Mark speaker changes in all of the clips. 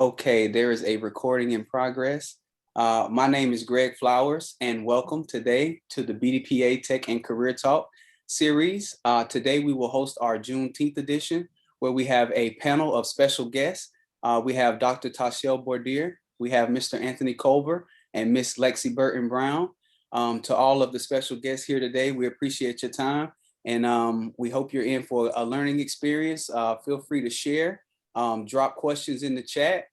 Speaker 1: Okay, there is a recording in progress. My name is Greg Flowers, and welcome today to the BDPA Tech and Career Talk series. Today we will host our Juneteenth edition, where we have a panel of special guests. We have Dr. Tashel Bordere, we have Mr. Anthony Culver, and Miss Lexie-Burton Brown. To all of the special guests here today, we appreciate your time, and we hope you're in for a learning experience. Feel free to share. Drop questions in the chat.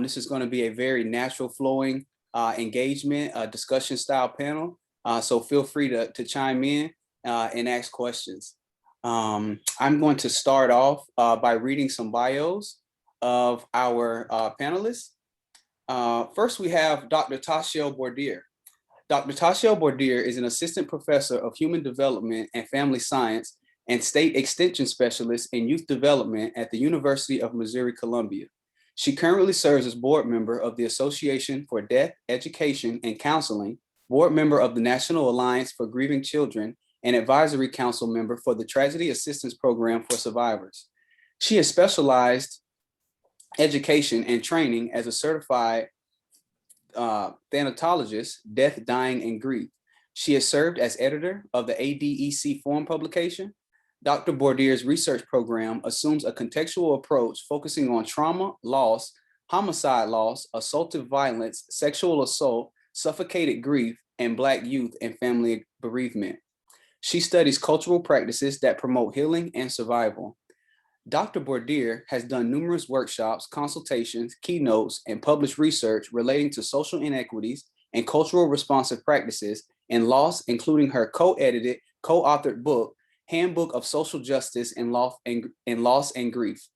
Speaker 1: This is going to be a very natural flowing engagement, discussion style panel. So feel free to chime in and ask questions. I'm going to start off by reading some bios of our panelists. First, we have Dr. Tashel Bordere. Dr. Tashel Bordere is an assistant professor of human development and family science and state extension specialist in youth development at the University of Missouri-Columbia. She currently serves as board member of the Association for Deaf Education and Counseling, board member of the National Alliance for Grieving Children, and advisory council member for the Tragedy Assistance Program for Survivors. She has specialized education and training as a certified thanatologist, death, dying, and grief. She has served as editor of the ADEC Forum publication. Dr. Bordere's research program assumes a contextual approach focusing on trauma, loss, homicide loss, assaultive violence, sexual assault, suffocated grief, and Black youth and family bereavement. She studies cultural practices that promote healing and survival. Dr. Bordere has done numerous workshops, consultations, keynotes, and published research relating to social inequities and cultural responsive practices in loss, including her co-edited, co-authored book, Handbook of Social Justice in Loss and Grief.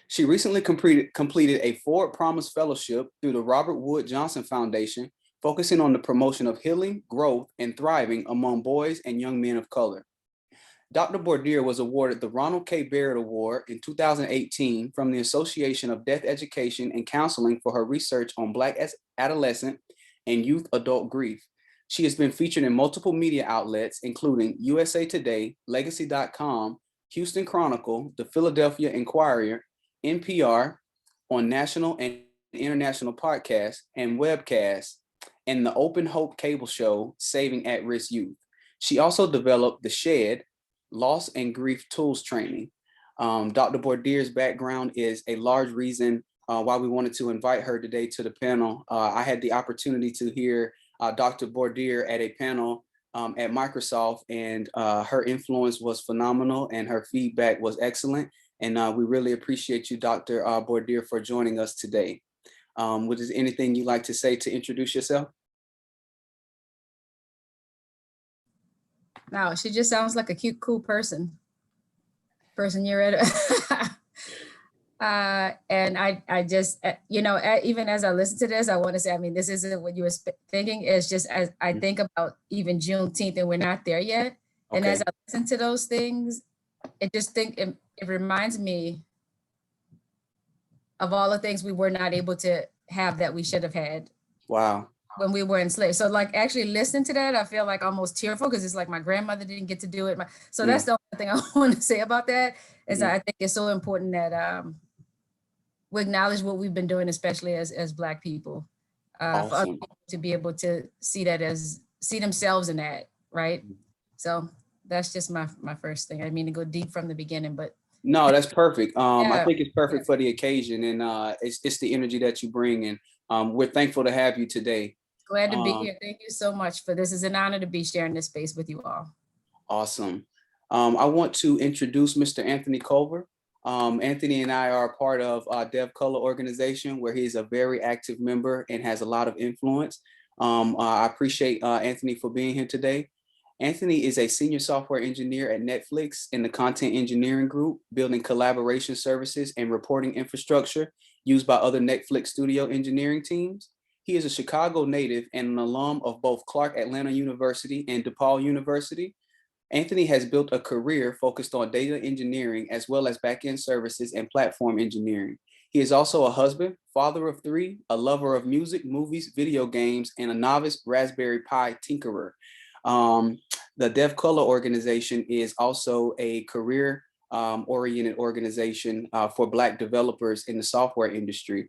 Speaker 1: She recently completed a Forward Promise Fellowship through the Robert Wood Johnson Foundation, focusing on the promotion of healing, growth, and thriving among boys and young men of color. Dr. Bordere was awarded the Ronald K. Barrett Award in 2018 from the Association of Deaf Education and Counseling for her research on Black adolescent and youth adult grief. She has been featured in multiple media outlets, including USA Today, Legacy.com, Houston Chronicle, the Philadelphia Inquirer, NPR, on national and international podcasts and webcasts, and the Open Hope cable show, Saving At-Risk Youth. She also developed The Shed, Loss and Grief Tools Training. Dr. Bordere's background is a large reason why we wanted to invite her today to the panel. I had the opportunity to hear Dr. Bordere at a panel at Microsoft, and her influence was phenomenal and her feedback was excellent. And we really appreciate you, Dr. Bordere, for joining us today. Was there anything you'd like to say to introduce yourself?
Speaker 2: No, she just sounds like a cute, cool person you're at. And I just, even as I listen to this, I want to say, I mean, this isn't what you were thinking. It's just as I think about even Juneteenth, and we're not there yet. Okay. And as I listen to those things, it reminds me of all the things we were not able to have that we should have had.
Speaker 1: Wow.
Speaker 2: When we were enslaved. So like actually listening to that, I feel like almost tearful, because it's like my grandmother didn't get to do it. So that's the only thing I want to say about that is I think it's so important that we acknowledge what we've been doing, especially as Black people, awesome. For other people to be able to see themselves in that, right? So that's just my first thing. I mean to go deep from the beginning, but
Speaker 1: no, that's perfect. I think it's perfect for the occasion, and it's the energy that you bring, and we're thankful to have you today.
Speaker 2: Glad to be here. Thank you so much for this. It's an honor to be sharing this space with you all.
Speaker 1: Awesome. I want to introduce Mr. Anthony Culver. Anthony and I are a part of Dev Color organization, where he's a very active member and has a lot of influence. I appreciate Anthony for being here today. Anthony is a senior software engineer at Netflix in the content engineering group, building collaboration services and reporting infrastructure used by other Netflix studio engineering teams. He is a Chicago native and an alum of both Clark Atlanta University and DePaul University. Anthony has built a career focused on data engineering as well as backend services and platform engineering. He is also a husband, father of 3, a lover of music, movies, video games, and a novice Raspberry Pi tinkerer. The Dev Color organization is also a career oriented organization for Black developers in the software industry.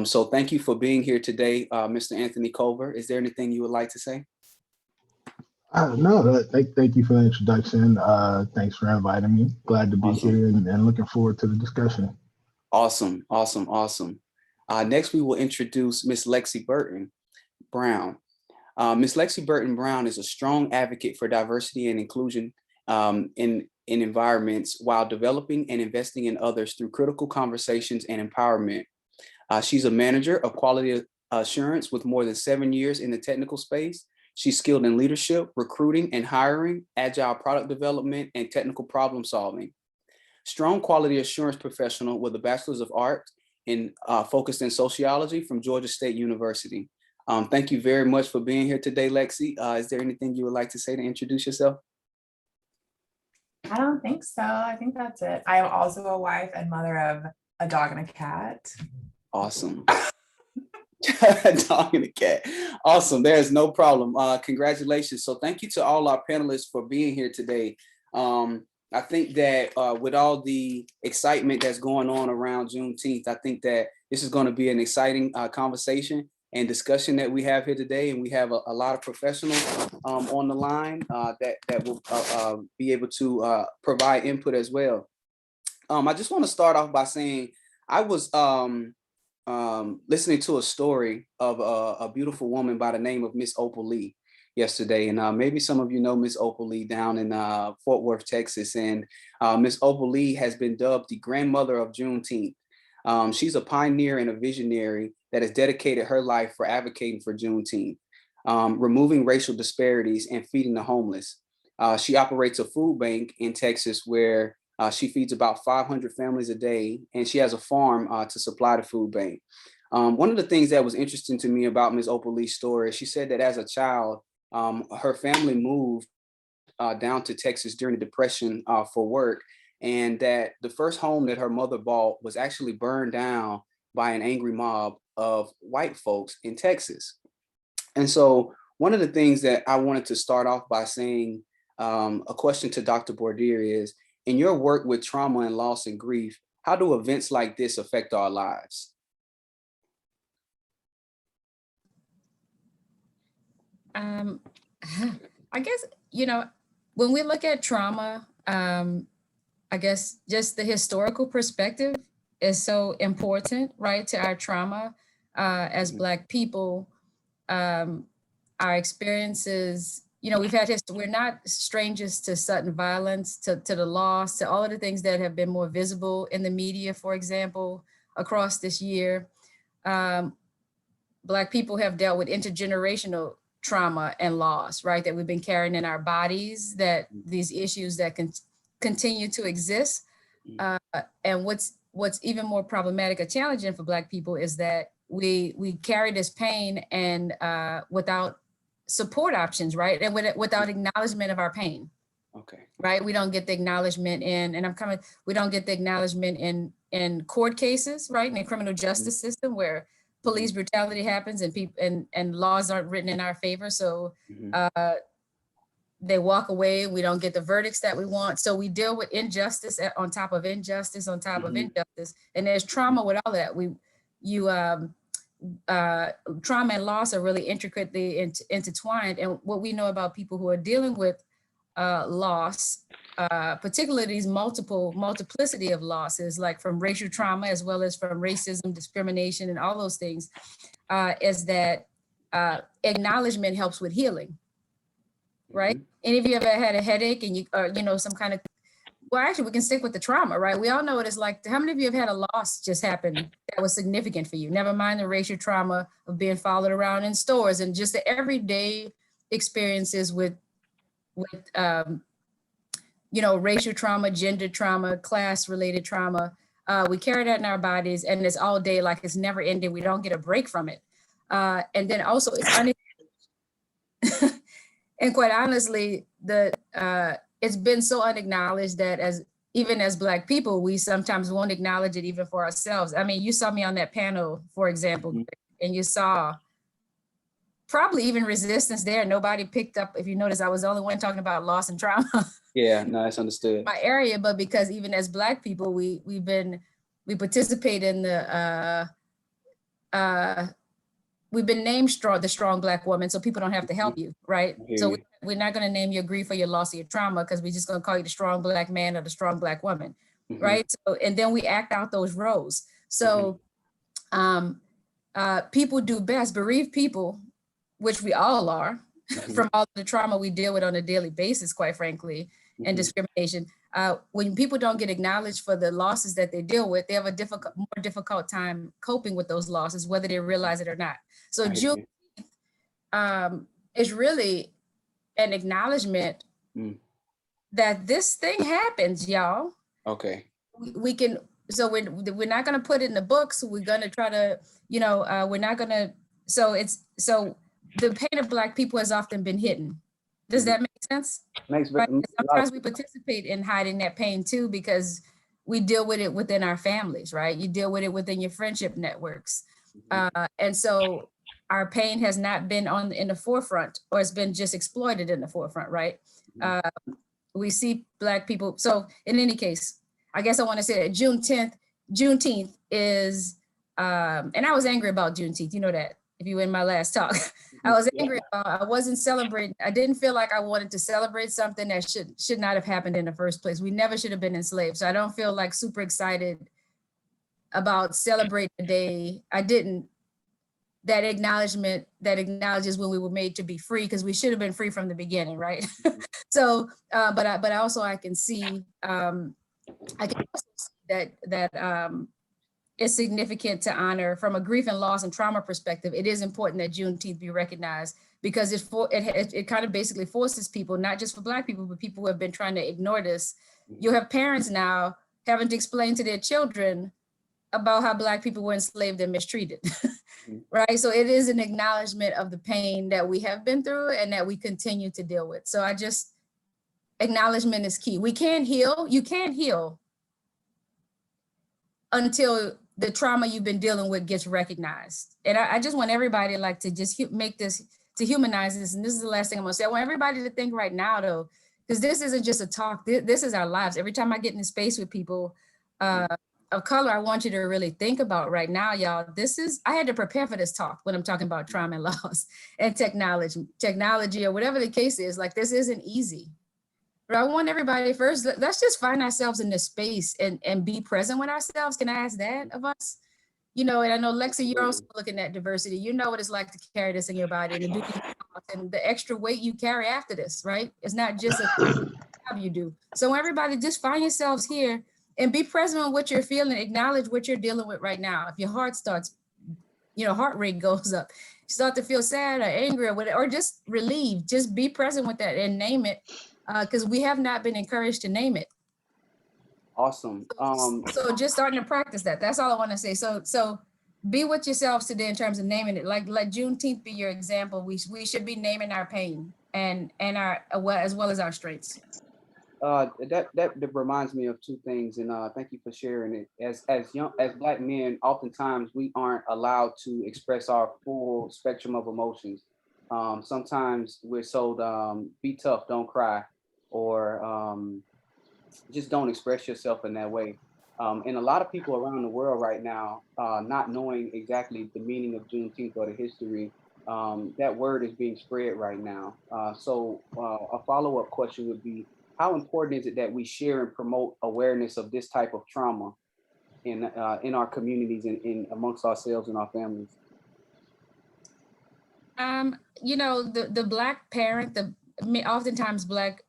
Speaker 1: So thank you for being here today, Mr. Anthony Culver. Is there anything you would like to say?
Speaker 3: No, thank you for the introduction. Thanks for inviting me. Glad to be here and looking forward to the discussion.
Speaker 1: Awesome. Next, we will introduce Ms. Lexie-Burton Brown. Ms. Lexie-Burton Brown is a strong advocate for diversity and inclusion in environments while developing and investing in others through critical conversations and empowerment. She's a manager of quality assurance with more than 7 years in the technical space. She's skilled in leadership, recruiting and hiring, agile product development, and technical problem solving. Strong quality assurance professional with a Bachelor's of Arts focused in sociology from Georgia State University. Thank you very much for being here today, Lexie. Is there anything you would like to say to introduce yourself?
Speaker 4: I don't think so. I think that's it. I am also a wife and mother of a dog and a cat.
Speaker 1: Awesome. Dog and a cat. Awesome. There's no problem. Congratulations. So thank you to all our panelists for being here today. I think that with all the excitement that's going on around Juneteenth, I think that this is going to be an exciting conversation and discussion that we have here today. And we have a lot of professionals on the line that will be able to provide input as well. I just want to start off by saying I was listening to a story of a beautiful woman by the name of Miss Opal Lee yesterday. And maybe some of you know Miss Opal Lee down in Fort Worth, Texas. And Miss Opal Lee has been dubbed the grandmother of Juneteenth. She's a pioneer and a visionary that has dedicated her life for advocating for Juneteenth, removing racial disparities and feeding the homeless. She operates a food bank in Texas where she feeds about 500 families a day, and she has a farm to supply the food bank. One of the things that was interesting to me about Ms. Opal Lee's story, she said that as a child, her family moved down to Texas during the Depression for work, and that the first home that her mother bought was actually burned down by an angry mob of white folks in Texas. And so one of the things that I wanted to start off by saying, a question to Dr. Bordere is, in your work with trauma and loss and grief, how do events like this affect our lives?
Speaker 2: I guess, when we look at trauma, I guess just the historical perspective is so important, right, to our trauma as Black people. Our experiences, we've had history. We're not strangers to sudden violence, to the loss, to all of the things that have been more visible in the media, for example, across this year. Black people have dealt with intergenerational trauma and loss, right? That we've been carrying in our bodies, that these issues that can continue to exist. And what's even more problematic or challenging for Black people is that we carry this pain and without support options, right? And without acknowledgement of our pain.
Speaker 1: Okay.
Speaker 2: Right? We don't get the acknowledgement we don't get the acknowledgement in court cases, right? In the criminal justice system where police brutality happens and people and laws aren't written in our favor. So they walk away. We don't get the verdicts that we want. So we deal with injustice on top of injustice on top of injustice. And there's trauma with all of that. Trauma and loss are really intricately intertwined. And what we know about people who are dealing with loss, particularly these multiplicity of losses, like from racial trauma, as well as from racism, discrimination, and all those things, is that acknowledgement helps with healing, right? Any of you ever had a headache and some kind of, well, actually we can stick with the trauma, right? We all know what it's like. How many of you have had a loss just happen that was significant for you? Never mind the racial trauma of being followed around in stores and just the everyday experiences with racial trauma, gender trauma, class-related trauma. We carry that in our bodies, and it's all day, like it's never ending. We don't get a break from it. And then also, it's and quite honestly, it's been so unacknowledged that even as Black people, we sometimes won't acknowledge it even for ourselves. I mean, you saw me on that panel, for example, and you saw probably even resistance there. Nobody picked up, if you notice, I was the only one talking about loss and trauma.
Speaker 1: Yeah, no, that's understood.
Speaker 2: my area, but because even as Black people, we participate in the we've been named the strong Black woman, so people don't have to help you, right? So we're not going to name your grief or your loss or your trauma because we're just going to call you the strong Black man or the strong Black woman, right? So, and then we act out those roles. So people do best, bereaved people, which we all are, from all the trauma we deal with on a daily basis, quite frankly, and discrimination. When people don't get acknowledged for the losses that they deal with, they have a more difficult time coping with those losses, whether they realize it or not. So June is really an acknowledgement that this thing happens, y'all.
Speaker 1: Okay.
Speaker 2: We can, so we're not going to put it in the books. We're going to try to, we're not going to, so the pain of Black people has often been hidden. Does that make sense?
Speaker 1: Makes
Speaker 2: right? Sometimes we participate in hiding that pain too, because we deal with it within our families, right? You deal with it within your friendship networks. And so our pain has not been in the forefront, or it's been just exploited in the forefront, right? We see Black people. So in any case, I guess I want to say that Juneteenth is, and I was angry about Juneteenth, you know that, if you were in my last talk. I was angry about, I wasn't celebrating. I didn't feel like I wanted to celebrate something that should not have happened in the first place. We never should have been enslaved. So I don't feel like super excited about celebrating the day. I didn't, that acknowledgement that acknowledges when we were made to be free, because we should have been free from the beginning, right? So, but I can see, that it's significant to honor from a grief and loss and trauma perspective. It is important that Juneteenth be recognized, because it kind of basically forces people, not just for Black people, but people who have been trying to ignore this. You have parents now having to explain to their children about how Black people were enslaved and mistreated, right? So it is an acknowledgement of the pain that we have been through and that we continue to deal with. So acknowledgement is key. We can't heal, you can't heal until the trauma you've been dealing with gets recognized. And I just want everybody to just make this, to humanize this. And this is the last thing I'm gonna say. I want everybody to think right now though, because this isn't just a talk, this is our lives. Every time I get in space with people of color, I want you to really think about right now, y'all. I had to prepare for this talk when I'm talking about trauma and loss and technology or whatever the case is. This isn't easy. But I want everybody first, let's just find ourselves in this space and be present with ourselves. Can I ask that of us? And I know, Lexie, you're also looking at diversity. You know what it's like to carry this in your body and to do and the extra weight you carry after this, right? It's not just a job you do. So everybody just find yourselves here and be present with what you're feeling, acknowledge what you're dealing with right now. If your heart starts, heart rate goes up, you start to feel sad or angry or whatever, or just relieved, just be present with that and name it. Because we have not been encouraged to name it.
Speaker 1: Awesome.
Speaker 2: So just starting to practice that. That's all I want to say. So be with yourselves today in terms of naming it. Let Juneteenth be your example. We should be naming our pain and our as well as our strengths.
Speaker 1: That reminds me of two things, and thank you for sharing it. As Black men, oftentimes we aren't allowed to express our full spectrum of emotions. Sometimes we're told, be tough, don't cry, or just don't express yourself in that way. And a lot of people around the world right now, not knowing exactly the meaning of Juneteenth or the history, that word is being spread right now. So a follow-up question would be, how important is it that we share and promote awareness of this type of trauma in our communities and in amongst ourselves and our families?
Speaker 2: The Black parent, oftentimes Black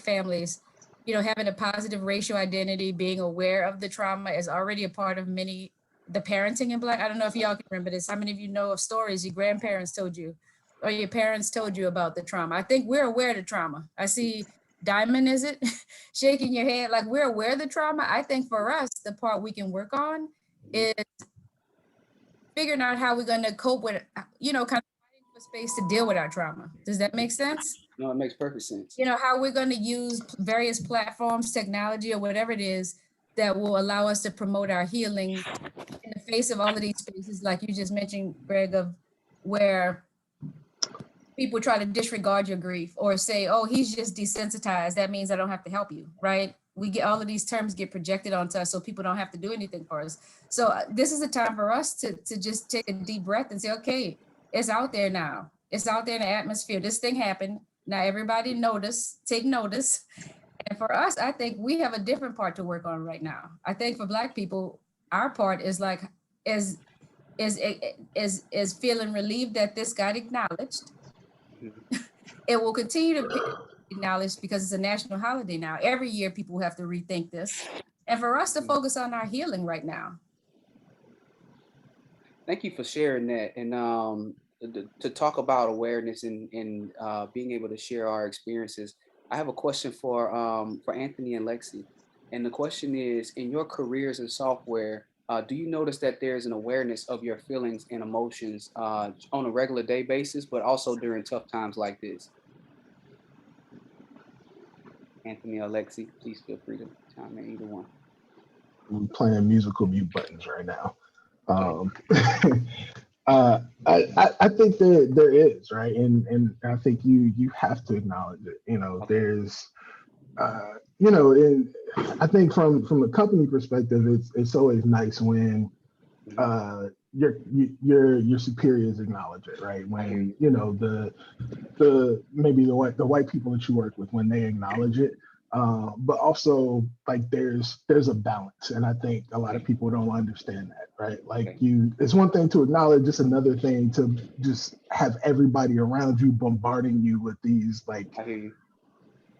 Speaker 2: families, having a positive racial identity, being aware of the trauma is already a part of the parenting in Black. I don't know if y'all can remember this. How many of you know of stories your grandparents told you or your parents told you about the trauma? I think we're aware of the trauma. I see Diamond, is it? Shaking your head like we're aware of the trauma. I think for us, the part we can work on is figuring out how we're going to cope with, kind of space to deal with our trauma. Does that make sense?
Speaker 1: No, it makes perfect sense.
Speaker 2: How we're going to use various platforms, technology, or whatever it is that will allow us to promote our healing in the face of all of these spaces, like you just mentioned, Greg, of where people try to disregard your grief or say, oh, he's just desensitized. That means I don't have to help you, right? We get all of these terms get projected onto us so people don't have to do anything for us. So this is a time for us to just take a deep breath and say, okay, it's out there now. It's out there in the atmosphere. This thing happened. Now everybody take notice. And for us, I think we have a different part to work on right now. I think for Black people, our part is like, is feeling relieved that this got acknowledged. It will continue to be acknowledged because it's a national holiday now. Every year people have to rethink this. And for us to focus on our healing right now.
Speaker 1: Thank you for sharing that. And to talk about awareness and being able to share our experiences, I have a question for Anthony and Lexie. And the question is, in your careers in software, do you notice that there's an awareness of your feelings and emotions on a regular day basis, but also during tough times like this? Anthony or Lexie, please feel free to chime in, either one.
Speaker 3: I'm playing musical mute buttons right now. I think that there is, right, and I think you have to acknowledge it. You know, there's, you know, and I think from a company perspective, it's always nice when your superiors acknowledge it, right? When you know the maybe the white people that you work with, when they acknowledge it. But also, like, there's a balance, and I think a lot of people don't understand that, right? Like, it's one thing to acknowledge, it's another thing to just have everybody around you bombarding you with these, like,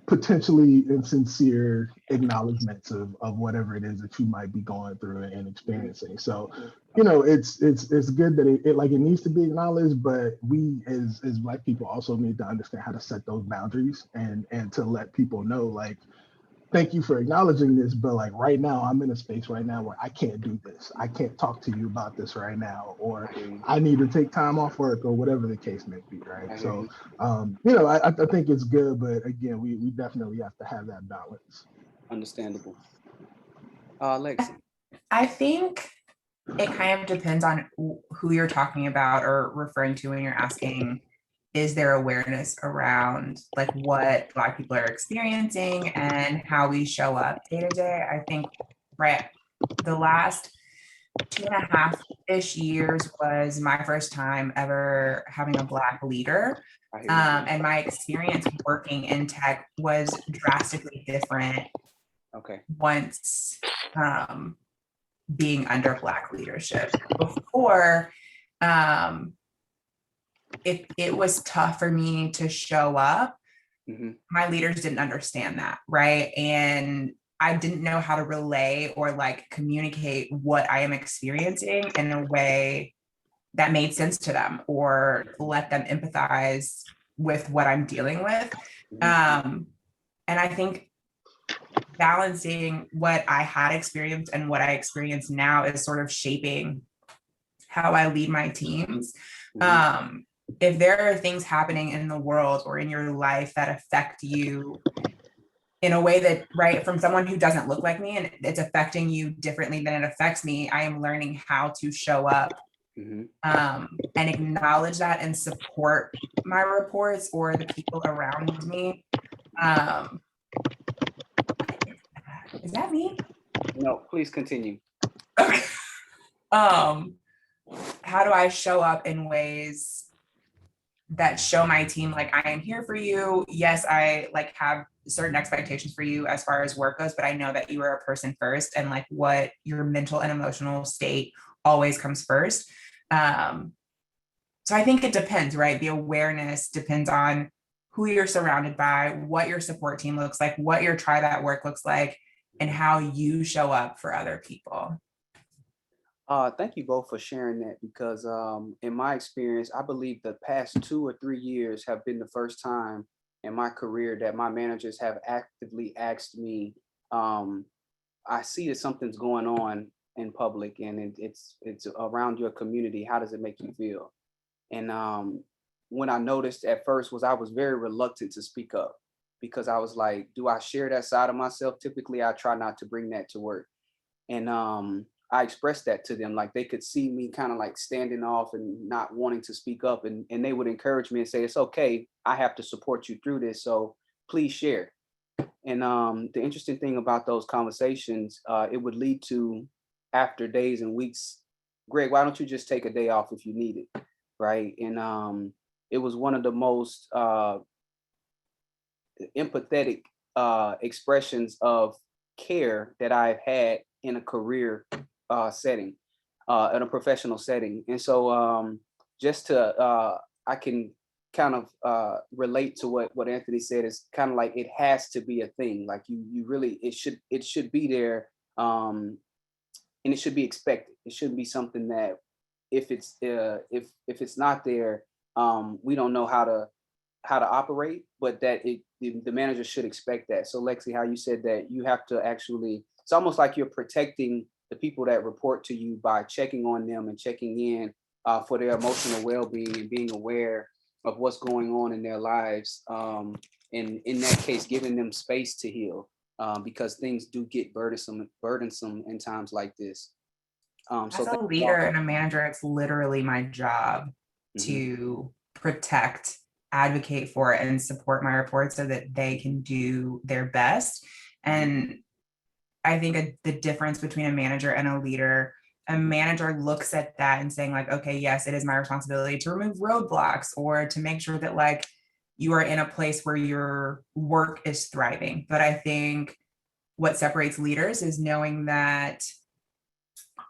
Speaker 3: potentially insincere acknowledgments of whatever it is that you might be going through and experiencing. So, you know, it's good that it needs to be acknowledged, but we as Black people also need to understand how to set those boundaries and to let people know, like, thank you for acknowledging this, but like right now I'm in a space right now where I can't do this. I can't talk to you about this right now, or I need to take time off work, or whatever the case may be, right? So, you know, I think it's good, but again, we definitely have to have that balance.
Speaker 1: Understandable. Lexie.
Speaker 4: I think it kind of depends on who you're talking about or referring to when you're asking, is there awareness around like what Black people are experiencing and how we show up day to day? I think, right, the last 2.5-ish years was my first time ever having a Black leader. And my experience working in tech was drastically different once being under Black leadership. Before, if it was tough for me to show up, my leaders didn't understand that, right? And I didn't know how to relay or like communicate what I am experiencing in a way that made sense to them or let them empathize with what I'm dealing with. And I think balancing what I had experienced and what I experience now is sort of shaping how I lead my teams. If there are things happening in the world or in your life that affect you in a way that, right, from someone who doesn't look like me and it's affecting you differently than it affects me, I am learning how to show up and acknowledge that and support my reports or the people around me. Is that me?
Speaker 1: No, please continue.
Speaker 4: Okay. How do I show up in ways that show my team like I am here for you? Yes, I like have certain expectations for you as far as work goes, but I know that you are a person first, and like what your mental and emotional state always comes first. So I think it depends, right? The awareness depends on who you're surrounded by, what your support team looks like, what your tribe at work looks like, and how you show up for other people.
Speaker 1: Thank you both for sharing that, because in my experience, I believe the past 2 or 3 years have been the first time in my career that my managers have actively asked me, I see that something's going on in public and it's around your community. How does it make you feel? And when I noticed at first I was very reluctant to speak up, because I was like, do I share that side of myself? Typically, I try not to bring that to work. And I expressed that to them. Like they could see me kind of like standing off and not wanting to speak up, and they would encourage me and say, it's okay, I have to support you through this, so please share. And the interesting thing about those conversations, it would lead to, after days and weeks, Greg, why don't you just take a day off if you need it, right? And it was one of the most empathetic expressions of care that I've had in a career setting, in a professional setting. And so just to, I can kind of relate to what Anthony said. Is kind of like, it has to be a thing. Like you really, it should be there, and it should be expected. It shouldn't be something that if it's not there, we don't know how to operate, but that the manager should expect that. So Lexie, how you said that you have to actually, it's almost like you're protecting the people that report to you by checking on them and checking in for their emotional well-being and being aware of what's going on in their lives. And in that case, giving them space to heal, because things do get burdensome in times like this.
Speaker 4: As a leader and a manager, it's literally my job to protect, advocate for, and support my reports so that they can do their best. And I think the difference between a manager and a leader, a manager looks at that and saying like, okay, yes, it is my responsibility to remove roadblocks or to make sure that like you are in a place where your work is thriving. But I think what separates leaders is knowing that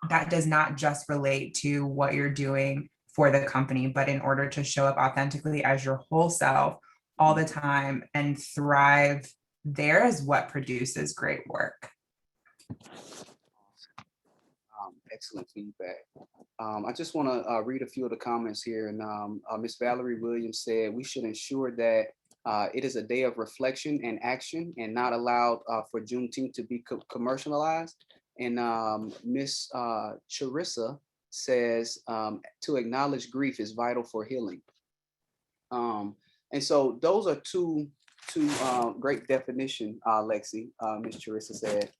Speaker 4: that does not just relate to what you're doing for the company, but in order to show up authentically as your whole self all the time and thrive, there is what produces great work.
Speaker 1: Excellent feedback. I just want to read a few of the comments here. And Miss Valerie Williams said, we should ensure that it is a day of reflection and action and not allowed for Juneteenth to be commercialized. And Miss Charissa says, to acknowledge grief is vital for healing. And so those are two great definition, Lexie, Ms. Charissa said.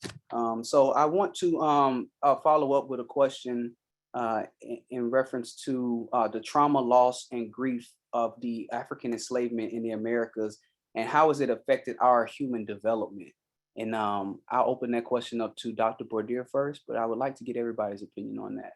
Speaker 1: So I want to follow up with a question in reference to the trauma, loss, and grief of the African enslavement in the Americas, and how has it affected our human development? And I'll open that question up to Dr. Bordere first, but I would like to get everybody's opinion on that.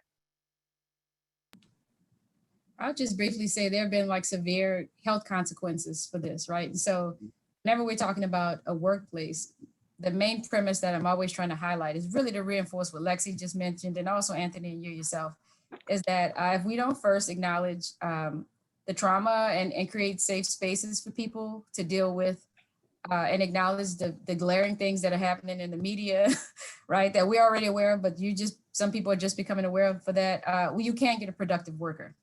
Speaker 2: I'll just briefly say there have been like severe health consequences for this, right? And so whenever we're talking about a workplace, the main premise that I'm always trying to highlight is really to reinforce what Lexie just mentioned, and also Anthony and you yourself, is that if we don't first acknowledge the trauma and create safe spaces for people to deal with and acknowledge the glaring things that are happening in the media, right, that we're already aware of, but some people are just becoming aware of for that, well, you can't get a productive worker.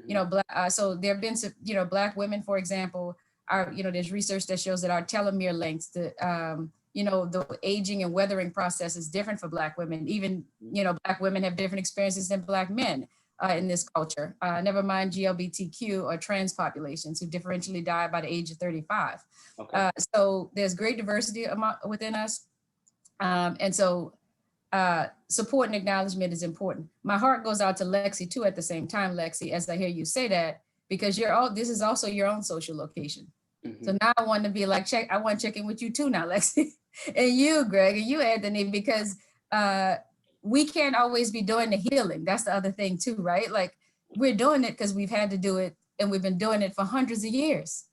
Speaker 2: You know, so there have been some, Black women, for example, there's research that shows that our telomere lengths, the aging and weathering process is different for Black women. Even, Black women have different experiences than Black men in this culture. Never mind GLBTQ or trans populations who differentially die by the age of 35. Okay. So there's great diversity within us. And so support and acknowledgement is important. My heart goes out to Lexie too at the same time, Lexie, as I hear you say that, because this is also your own social location. So now I want to be like, I want to check in with you too now, Lexie, and you, Greg, and you, Anthony, because we can't always be doing the healing. That's the other thing too, right? Like we're doing it because we've had to do it and we've been doing it for hundreds of years.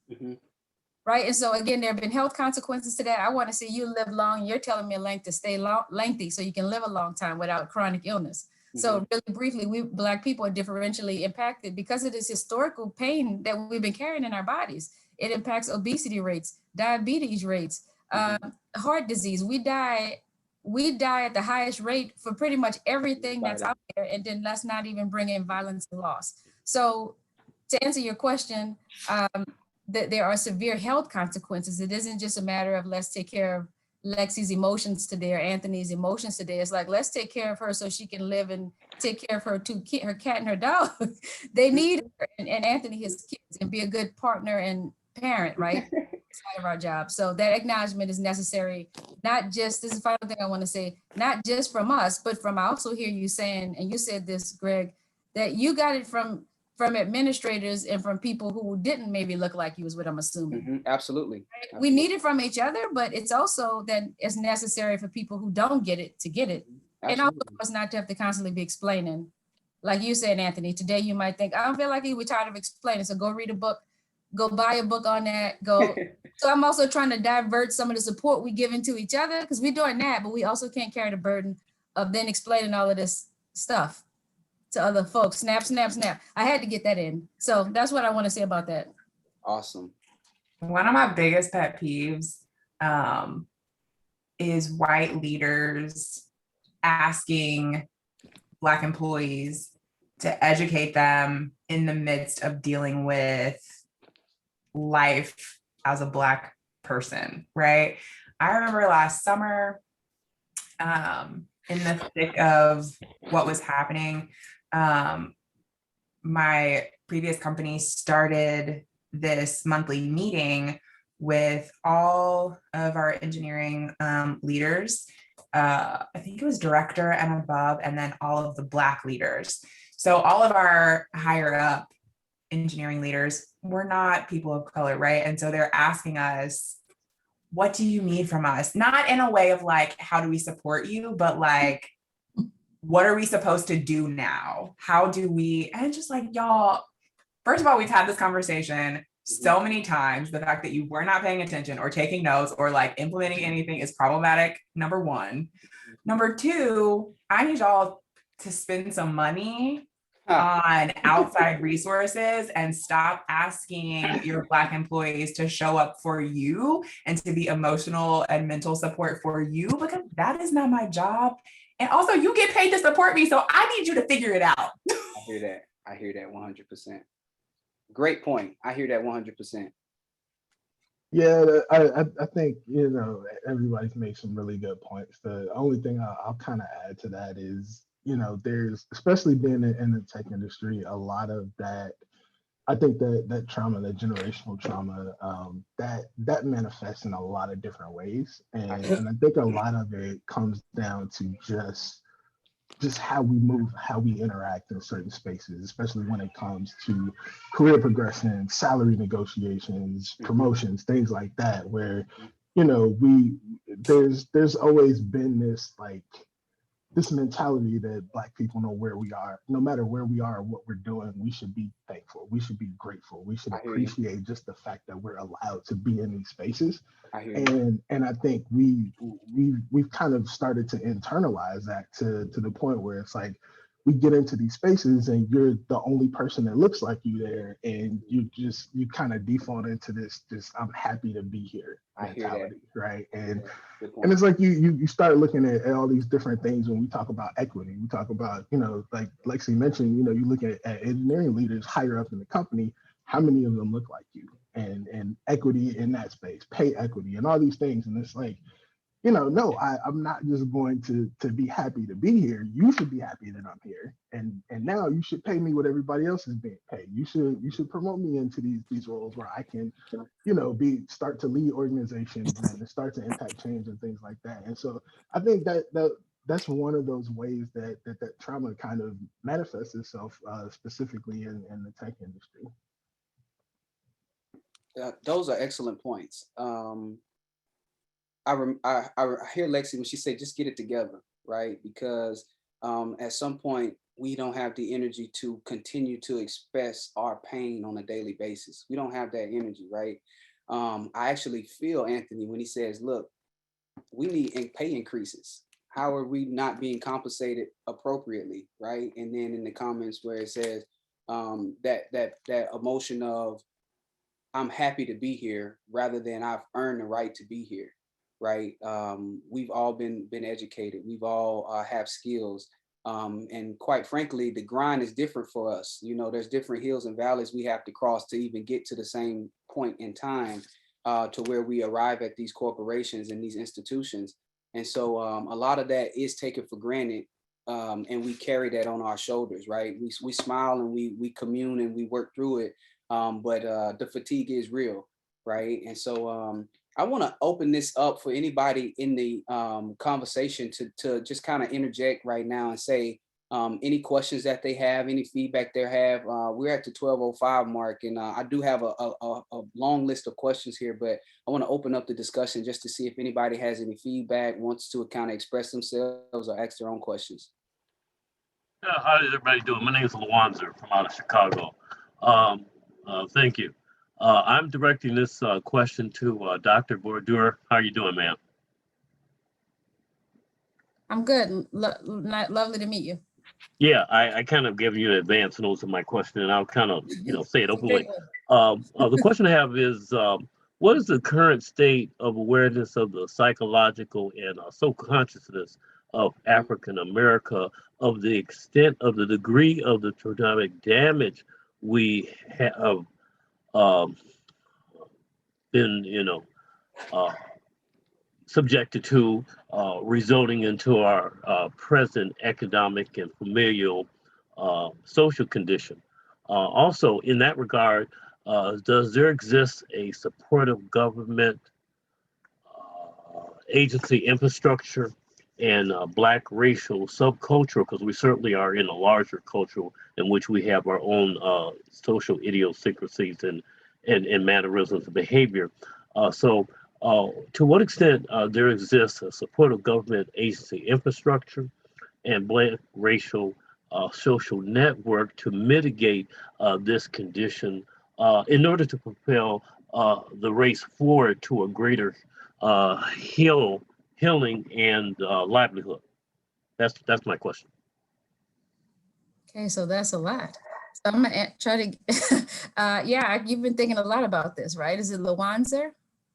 Speaker 2: Right. And so again, there have been health consequences to that. I want to see you live long. You're telling me length to stay lengthy so you can live a long time without chronic illness. So really briefly, we Black people are differentially impacted because of this historical pain that we've been carrying in our bodies. It impacts obesity rates, diabetes rates, heart disease. We die at the highest rate for pretty much everything that's out there. And then let's not even bring in violence and loss. So to answer your question, that there are severe health consequences. It isn't just a matter of let's take care of Lexie's emotions today or Anthony's emotions today. It's like, let's take care of her so she can live and take care of her her cat and her dog. They need her and Anthony, his kids, and be a good partner and parent, right? side of our job. So that acknowledgement is necessary, not just, this is the final thing I want to say, not just from us, but from, I also hear you saying, and you said this, Greg, that you got it from administrators and from people who didn't maybe look like you, is what I'm assuming.
Speaker 1: Absolutely.
Speaker 2: Right? We need it from each other, but it's also that it's necessary for people who don't get it to get it. And also for us not to have to constantly be explaining. Like you said, Anthony, today you might think, I don't feel like we're tired of explaining. So go read a book, go buy a book on that, go. So I'm also trying to divert some of the support we give into each other, because we're doing that, but we also can't carry the burden of then explaining all of this stuff to other folks. Snap, snap, snap. I had to get that in. So that's what I want to say about that.
Speaker 1: Awesome.
Speaker 4: One of my biggest pet peeves is white leaders asking Black employees to educate them in the midst of dealing with life as a Black person, right? I remember last summer, in the thick of what was happening, my previous company started this monthly meeting with all of our engineering leaders. I think it was director and above, and then all of the Black leaders. So all of our higher up engineering leaders were not people of color, right? And so they're asking us, what do you need from us? Not in a way of like, how do we support you? But like, what are we supposed to do now? How do we, and it's just like, y'all, first of all, we've had this conversation so many times. The fact that you were not paying attention or taking notes or like implementing anything is problematic, number one. Number two, I need y'all to spend some money on outside resources and stop asking your Black employees to show up for you and to be emotional and mental support for you, because that is not my job. And also, you get paid to support me, so I need you to figure it out.
Speaker 1: I hear that. I hear that 100%. Great point. I hear that 100%.
Speaker 3: Yeah, I think, you know, everybody's made some really good points. The only thing I'll kind of add to that is, you know, there's, especially being in the tech industry, a lot of that, I think that trauma, that generational trauma, that manifests in a lot of different ways. And I think a lot of it comes down to just how we move, how we interact in certain spaces, especially when it comes to career progression, salary negotiations, promotions, things like that, where, you know, there's always been this mentality that Black people know where we are, no matter where we are or what we're doing, we should be thankful. We should be grateful. We should appreciate just the fact that we're allowed to be in these spaces. And I think we've kind of started to internalize that to the point where it's like, we get into these spaces and you're the only person that looks like you there, and you kind of default into this I'm happy to be here mentality, right? And it's like you start looking at all these different things when we talk about equity. We talk about, you know, like Lexie mentioned, you know, you look at engineering leaders higher up in the company, how many of them look like you? And equity in that space, pay equity, and all these things. And it's like, you know, no, I'm not just going to be happy to be here. You should be happy that I'm here. And now you should pay me what everybody else is being paid. You should promote me into these roles where I can, you know, start to lead organizations and start to impact change and things like that. And so I think that's one of those ways that trauma kind of manifests itself specifically in the tech industry.
Speaker 1: Those are excellent points. I hear Lexie when she said, just get it together, right? Because at some point, we don't have the energy to continue to express our pain on a daily basis. We don't have that energy, right? I actually feel Anthony when he says, look, we need pay increases. How are we not being compensated appropriately, right? And then in the comments where it says that emotion of, I'm happy to be here rather than I've earned the right to be here. Right. We've all been educated. We've all have skills. And quite frankly, the grind is different for us. You know, there's different hills and valleys we have to cross to even get to the same point in time to where we arrive at these corporations and these institutions. And so a lot of that is taken for granted. And we carry that on our shoulders, right? We smile and we commune and we work through it. But the fatigue is real. right? And so I want to open this up for anybody in the conversation to just kind of interject right now and say any questions that they have, any feedback they have. We're at the 12:05 mark, and I do have a long list of questions here, but I want to open up the discussion just to see if anybody has any feedback, wants to kind of express themselves or ask their own questions.
Speaker 5: Yeah, how is everybody doing? My name is Lawanzer from out of Chicago. Thank you. I'm directing this question to Dr. Bordere. How are you doing, ma'am?
Speaker 2: I'm good. Lovely to meet you.
Speaker 5: Yeah, I kind of gave you an advance notes of my question, and I'll kind of, say it openly. The question I have is, what is the current state of awareness of the psychological and social consciousness of African America, of the extent of the degree of the traumatic damage we have been, subjected to, resulting into our present economic and familial social condition. Also, in that regard, does there exist a supportive government agency infrastructure and Black racial subculture? Because we certainly are in a larger culture in which we have our own social idiosyncrasies and mannerisms of behavior. So to what extent there exists a supportive government agency infrastructure and Black racial social network to mitigate this condition in order to propel the race forward to a greater healing and livelihood? That's my question.
Speaker 2: Okay, so that's a lot. So I'm gonna try to, you've been thinking a lot about this, right? Is it Lawanzer?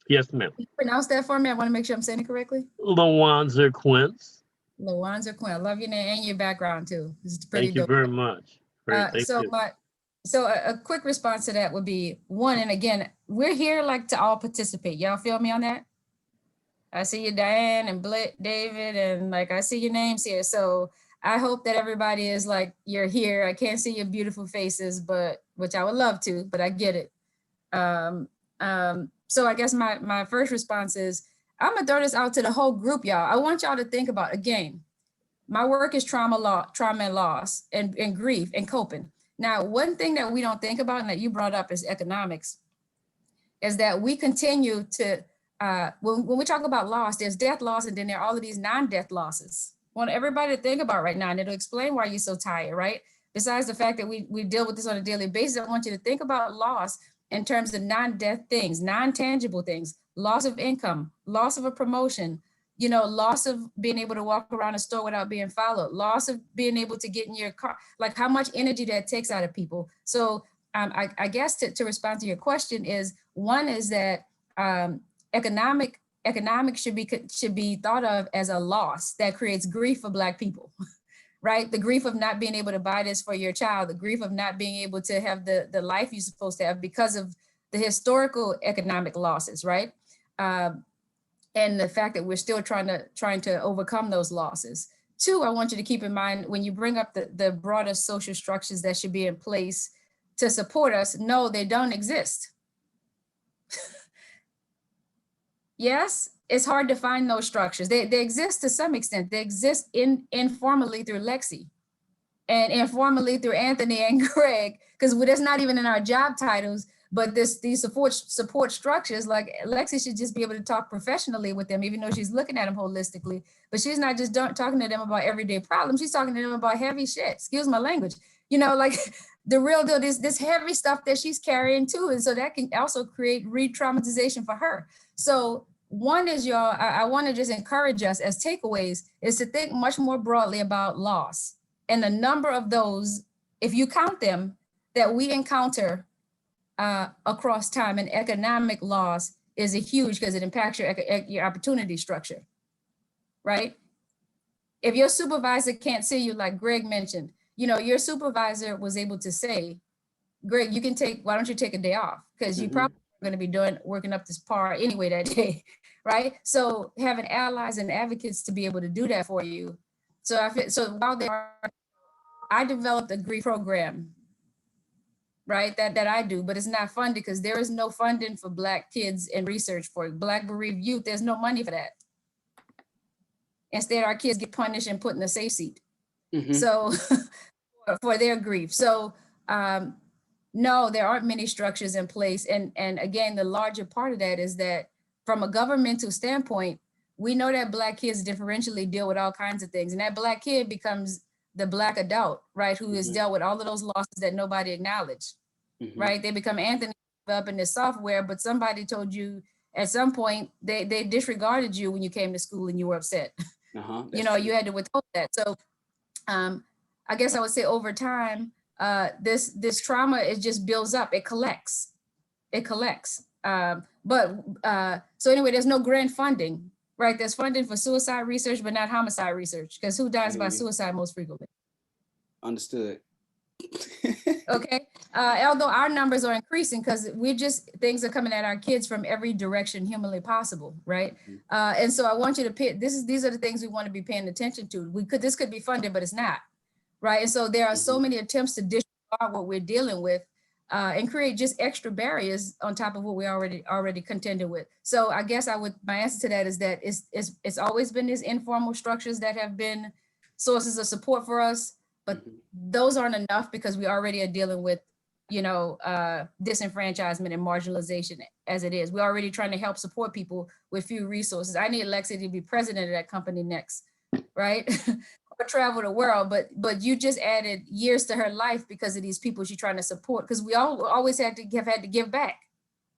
Speaker 5: Yes, ma'am.
Speaker 2: Can you pronounce that for me? I want to make sure I'm saying it correctly.
Speaker 5: Lawanzer Quince.
Speaker 2: Lawanzer Quinn. I love your name and your background too. This is pretty
Speaker 5: Thank you
Speaker 2: dope.
Speaker 5: very much. Great, thank you.
Speaker 2: So a quick response to that would be one, and again, we're here like to all participate. Y'all feel me on that? I see you, Diane and David, and like I see your names here. So I hope that everybody is like, you're here. I can't see your beautiful faces, but which I would love to, but I get it. So I guess my first response is, I'm gonna throw this out to the whole group, y'all. I want y'all to think about, again, my work is trauma and loss and grief and coping. Now, one thing that we don't think about and that you brought up is economics, is that we continue to, when we talk about loss, there's death loss, and then there are all of these non-death losses. I want everybody to think about right now, and it'll explain why you're so tired, right? Besides the fact that we deal with this on a daily basis, I want you to think about loss in terms of non-death things, non-tangible things, loss of income, loss of a promotion, loss of being able to walk around a store without being followed, loss of being able to get in your car, like how much energy that takes out of people. So I guess to respond to your question is, one is that economics should be thought of as a loss that creates grief for Black people. Right? The grief of not being able to buy this for your child, the grief of not being able to have the life you're supposed to have because of the historical economic losses, right? And the fact that we're still trying to overcome those losses. Two, I want you to keep in mind when you bring up the broader social structures that should be in place to support us, no, they don't exist. Yes, it's hard to find those structures. They exist to some extent. They exist informally through Lexie and informally through Anthony and Greg, because that's not even in our job titles, but these support structures, like Lexie should just be able to talk professionally with them, even though she's looking at them holistically, but she's not just talking to them about everyday problems. She's talking to them about heavy shit, excuse my language, like the real deal, this heavy stuff that she's carrying too. And so that can also create re-traumatization for her. So one is, y'all, I want to just encourage us as takeaways is to think much more broadly about loss and the number of those, if you count them, that we encounter across time. And economic loss is a huge, because it impacts your opportunity structure, right? If your supervisor can't see you, like Greg mentioned, your supervisor was able to say, Greg, why don't you take a day off? Because you probably going to be working up this par anyway that day, right? So having allies and advocates to be able to do that for you. So while I developed a grief program right? That I do, but it's not funded because there is no funding for Black kids and research for Black bereaved youth. There's no money for that. Instead, our kids get punished and put in a safe seat. So for their grief. So no, there aren't many structures in place. And again, the larger part of that is that from a governmental standpoint, we know that Black kids differentially deal with all kinds of things. And that Black kid becomes the Black adult, right? Who has dealt with all of those losses that nobody acknowledged, right? They become Anthony up in this software, but somebody told you at some point, they disregarded you when you came to school and you were upset. You know, you had to withhold that. So I guess I would say over time, this trauma, it just builds up, it collects. So anyway, there's no grant funding, right? There's funding for suicide research, but not homicide research, because who dies by suicide most frequently?
Speaker 1: Understood.
Speaker 2: Okay, although our numbers are increasing because things are coming at our kids from every direction humanly possible, right? And so I want you to these are the things we want to be paying attention to. This could be funded, but it's not, right? And so there are so many attempts to disregard what we're dealing with and create just extra barriers on top of what we already contended with. So I guess my answer to that is that it's always been these informal structures that have been sources of support for us, but those aren't enough because we already are dealing with, disenfranchisement and marginalization as it is. We're already trying to help support people with few resources. I need Lexie to be president of that company next, right? Or travel the world, but you just added years to her life because of these people she's trying to support, because we always had to give back.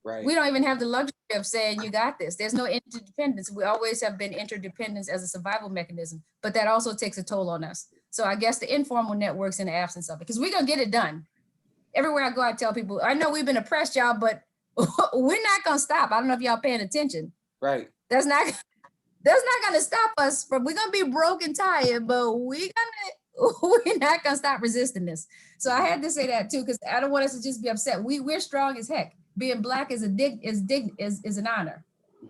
Speaker 1: Right.
Speaker 2: We don't even have the luxury of saying you got this. There's no interdependence. We always have been interdependence as a survival mechanism, but that also takes a toll on us. So I guess the informal networks in the absence of it, because we're gonna get it done. Everywhere I go, I tell people, I know we've been oppressed, y'all, but we're not gonna stop. I don't know if y'all paying attention.
Speaker 1: Right.
Speaker 2: That's not gonna stop us from, we're gonna be broke and tired, but we're not gonna stop resisting this. So I had to say that too, because I don't want us to just be upset. We're strong as heck. Being Black is an honor.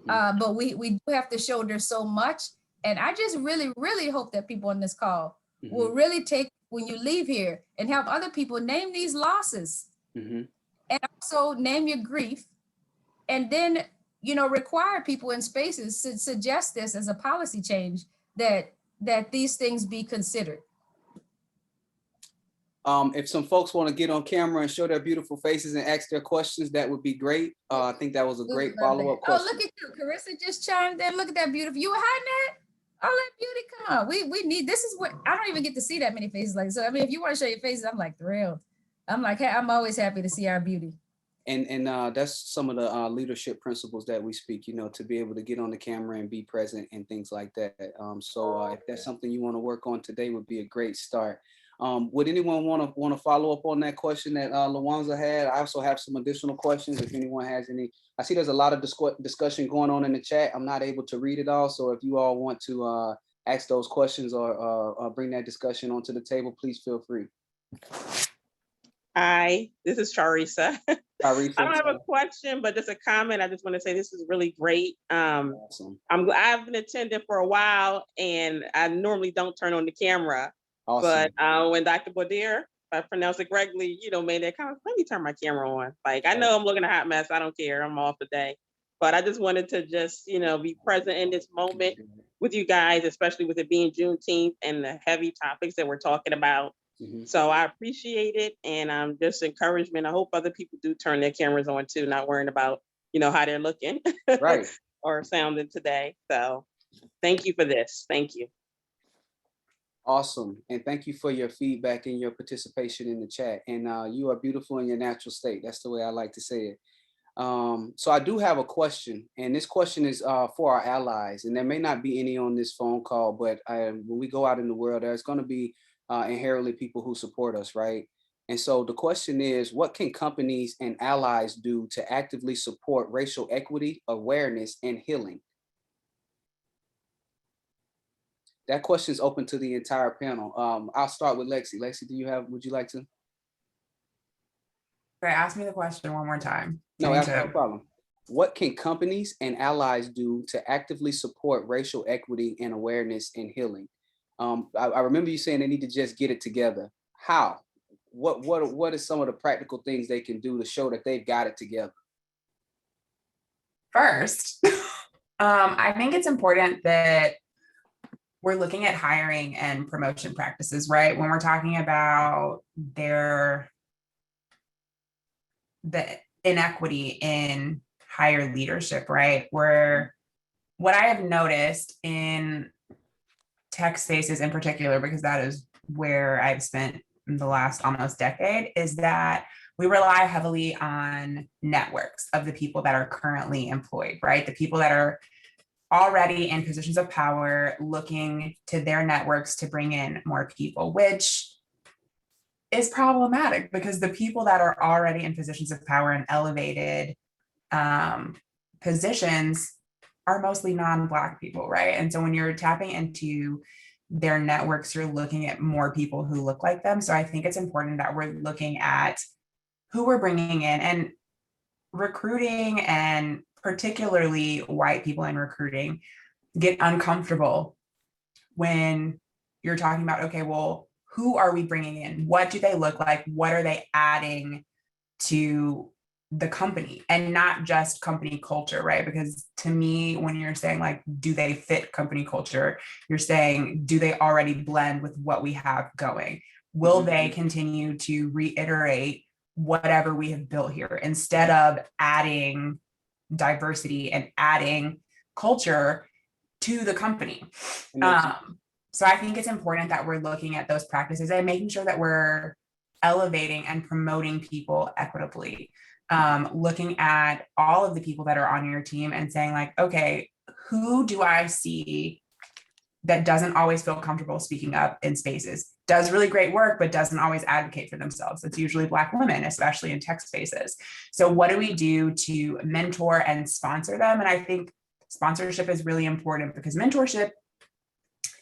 Speaker 2: But we do have to shoulder so much. And I just really, really hope that people on this call will really take, when you leave here, and help other people name these losses and also name your grief, and then, require people in spaces to suggest this as a policy change, that these things be considered.
Speaker 1: If some folks want to get on camera and show their beautiful faces and ask their questions, that would be great. I think that was a great follow-up question.
Speaker 2: Oh, look at you. Carissa just chimed in. Look at that beautiful. You were hiding that? All that beauty, come on. We need, this is what, I don't even get to see that many faces like, so I mean, if you want to show your faces, I'm like thrilled. I'm like, hey, I'm always happy to see our beauty.
Speaker 1: And that's some of the leadership principles that we speak, to be able to get on the camera and be present and things like that. So if that's something you want to work on today, would be a great start. Would anyone want to follow up on that question that Lawanza had? I also have some additional questions if anyone has any. I see there's a lot of discussion going on in the chat. I'm not able to read it all. So if you all want to ask those questions or bring that discussion onto the table, please feel free.
Speaker 6: Hi, this is Charissa. I don't have a question, but just a comment. I just want to say this is really great.
Speaker 1: Awesome.
Speaker 6: I've been attending for a while, and I normally don't turn on the camera.
Speaker 1: Awesome.
Speaker 6: But when Dr. Bordere, if I pronounce it correctly, made that comment, let me turn my camera on. Like, I know I'm looking a hot mess. I don't care. I'm off the day. But I just wanted to just, be present in this moment with you guys, especially with it being Juneteenth and the heavy topics that we're talking about. So I appreciate it. And just encouragement. I hope other people do turn their cameras on too, not worrying about, how they're looking
Speaker 1: right.
Speaker 6: or sounding today. So thank you for this. Thank you.
Speaker 1: Awesome. And thank you for your feedback and your participation in the chat. And you are beautiful in your natural state. That's the way I like to say it. So I do have a question, and this question is for our allies, and there may not be any on this phone call, but when we go out in the world, there's going to be inherently people who support us, right? And so the question is, what can companies and allies do to actively support racial equity, awareness, and healing? That question is open to the entire panel. I'll start with Lexie. Lexie, would you like to?
Speaker 4: Right, ask me the question one more time.
Speaker 1: No, that's no problem. What can companies and allies do to actively support racial equity and awareness and healing? I remember you saying they need to just get it together. How? what is some of the practical things they can do to show that they've got it together?
Speaker 4: First, I think it's important that we're looking at hiring and promotion practices, right? When we're talking about the inequity in higher leadership, right? Where what I have noticed in tech spaces in particular, because that is where I've spent the last almost decade, is that we rely heavily on networks of the people that are currently employed, right? The people that are already in positions of power, looking to their networks to bring in more people, which is problematic because the people that are already in positions of power and elevated positions are mostly non-Black people, right? And so when you're tapping into their networks, you're looking at more people who look like them. So I think it's important that we're looking at who we're bringing in, and recruiting, and particularly white people in recruiting, get uncomfortable when you're talking about, okay, well, who are we bringing in? What do they look like? What are they adding to the company? And not just company culture, right? Because to me, when you're saying like, do they fit company culture? You're saying, do they already blend with what we have going? Will they continue to reiterate whatever we have built here instead of adding diversity and adding culture to the company? So I think it's important that we're looking at those practices and making sure that we're elevating and promoting people equitably. Looking at all of the people that are on your team and saying like, okay, who do I see that doesn't always feel comfortable speaking up in spaces, does really great work, but doesn't always advocate for themselves? It's usually Black women, especially in tech spaces. So what do we do to mentor and sponsor them? And I think sponsorship is really important because mentorship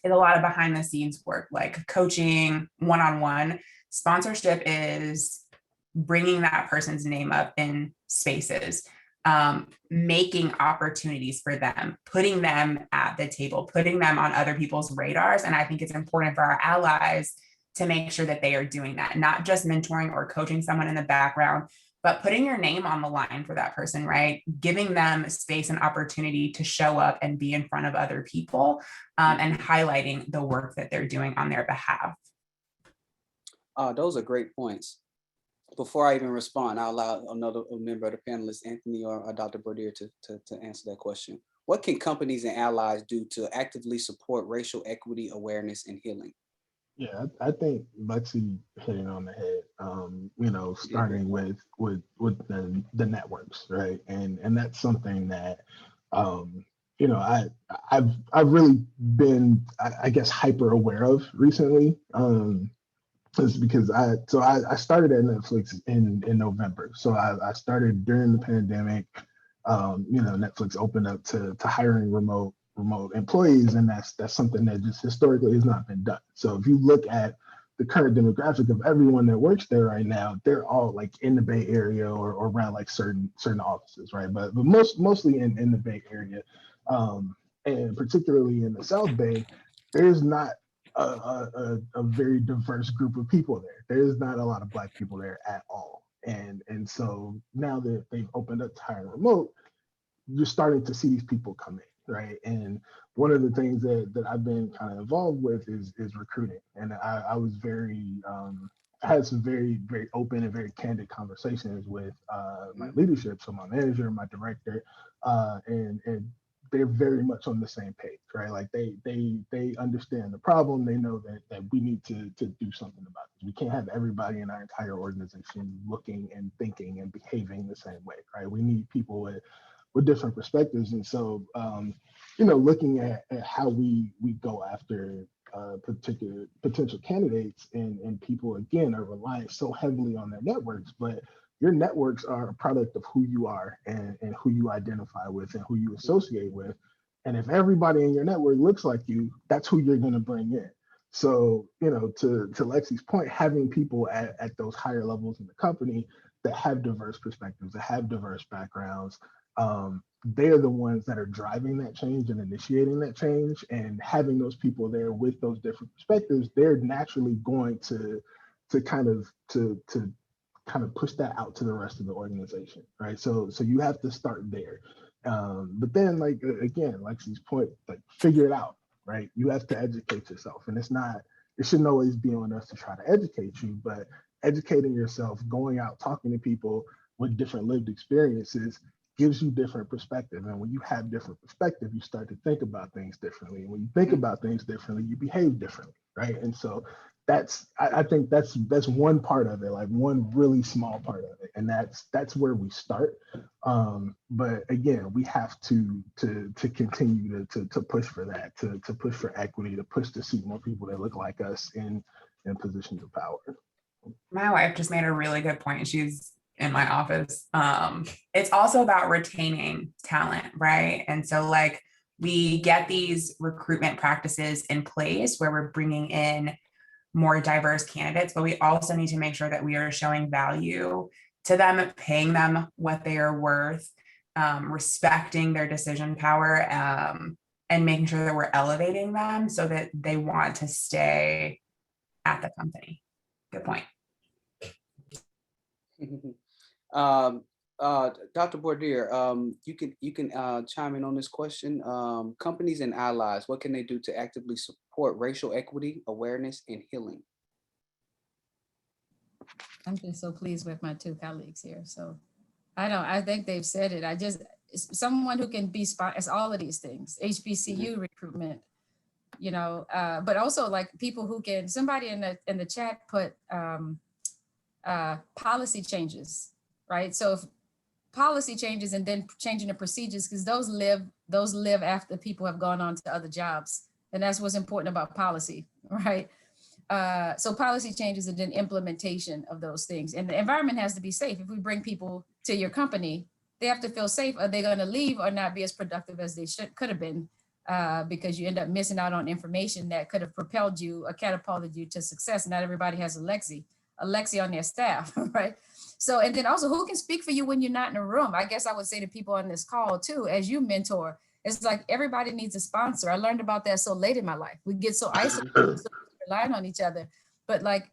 Speaker 4: is a lot of behind the scenes work, like coaching, one-on-one. Sponsorship is bringing that person's name up in spaces, making opportunities for them, putting them at the table, putting them on other people's radars. And I think it's important for our allies to make sure that they are doing that, not just mentoring or coaching someone in the background, but putting your name on the line for that person, right? Giving them space and opportunity to show up and be in front of other people, and highlighting the work that they're doing on their behalf.
Speaker 1: Those are great points. Before I even respond, I'll allow another member of the panelists, Anthony or Dr. Bordere, to answer that question. What can companies and allies do to actively support racial equity, awareness, and healing?
Speaker 3: Yeah, I think Lexie hit it on the head. Starting with the networks, right? And that's something that I've really been, I guess, hyper aware of recently. Is because I started at Netflix in November. So I started during the pandemic. Netflix opened up to hiring remote employees, and that's something that just historically has not been done. So if you look at the current demographic of everyone that works there right now, they're all like in the Bay Area or around like certain offices, right? But mostly in the Bay Area, and particularly in the South Bay, there's not a very diverse group of people there. There's not a lot of Black people there at all. And so now that they've opened up to hire remote, you're starting to see these people come in, right? And one of the things that I've been kind of involved with is recruiting. And I was I had some very, very open and very candid conversations with my leadership, so my manager, my director, and they're very much on the same page, right? Like they understand the problem. They know that we need to do something about it. We can't have everybody in our entire organization looking and thinking and behaving the same way, right? We need people with different perspectives. And so, looking at how we go after particular potential candidates and people, again, are relying so heavily on their networks, but your networks are a product of who you are and who you identify with and who you associate with. And if everybody in your network looks like you, that's who you're going to bring in. So, to Lexie's point, having people at those higher levels in the company that have diverse perspectives, that have diverse backgrounds, they're the ones that are driving that change and initiating that change. And having those people there with those different perspectives, they're naturally going to to kind of push that out to the rest of the organization, right? So you have to start there. But then, like, again, Lexie's point, like, figure it out, right? You have to educate yourself, and it shouldn't always be on us to try to educate you, but educating yourself, going out, talking to people with different lived experiences gives you different perspective. And when you have different perspective, you start to think about things differently. And when you think about things differently, you behave differently, right? And so I think that's one part of it, like one really small part of it, and that's where we start. But again, we have to continue to push for that, to push for equity, to push to see more people that look like us in positions of power.
Speaker 4: My wife just made a really good point. She's in my office. It's also about retaining talent, right? And so, like, we get these recruitment practices in place where we're bringing in more diverse candidates, but we also need to make sure that we are showing value to them, paying them what they are worth, respecting their decision power, and making sure that we're elevating them so that they want to stay at the company. Good point.
Speaker 1: Dr. Bordere, you can chime in on this question. Companies and allies, what can they do to actively support racial equity, awareness, and healing?
Speaker 2: I'm just so pleased with my two colleagues here. So I think they've said it. Someone who can be as all of these things, HBCU recruitment, but also like people who can, somebody in the chat put policy changes, right? So if policy changes and then changing the procedures, because those live after people have gone on to other jobs. And that's what's important about policy, right? So policy changes and then implementation of those things. And the environment has to be safe. If we bring people to your company, they have to feel safe. Are they going to leave or not be as productive as they could have been? Because you end up missing out on information that could have propelled you or catapulted you to success. Not everybody has a Lexie on their staff, right? So, and then also, who can speak for you when you're not in a room? I guess I would say to people on this call too, as you mentor, it's like everybody needs a sponsor. I learned about that so late in my life. We get so isolated, so relying on each other. But like,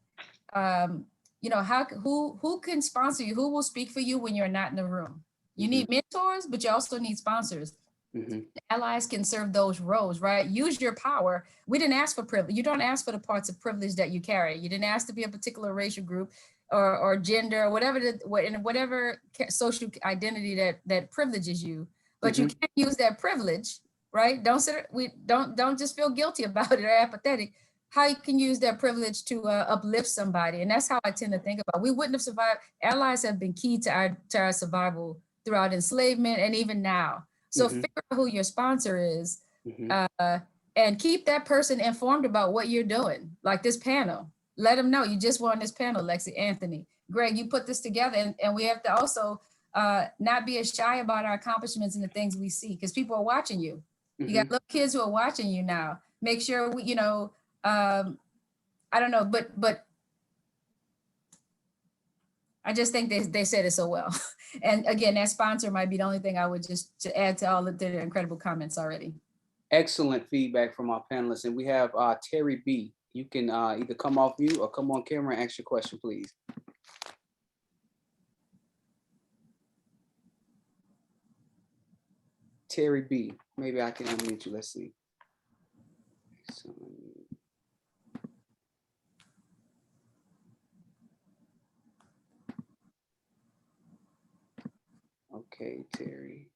Speaker 2: who can sponsor you? Who will speak for you when you're not in the room? You need mentors, but you also need sponsors. Allies can serve those roles, right? Use your power. We didn't ask for privilege. You don't ask for the parts of privilege that you carry. You didn't ask to be a particular racial group or gender or whatever social identity that privileges you. But you can't use that privilege, right? Don't just feel guilty about it or apathetic. How you can use that privilege to uplift somebody, and that's how I tend to think about it. We wouldn't have survived. Allies have been key to our survival throughout enslavement and even now. So figure out who your sponsor is and keep that person informed about what you're doing. Like this panel, let them know you just were on this panel, Lexie, Anthony, Greg, you put this together. And we have to also not be as shy about our accomplishments and the things we see, because people are watching you. You got little kids who are watching you now. Make sure, I don't know, but I just think they said it so well. And again, that sponsor might be the only thing I would just to add to all of their incredible comments already.
Speaker 1: Excellent feedback from our panelists. And we have Terry B. You can either come off mute or come on camera and ask your question, please. Terry B. Maybe I can unmute you. Let's see. Okay, Terry.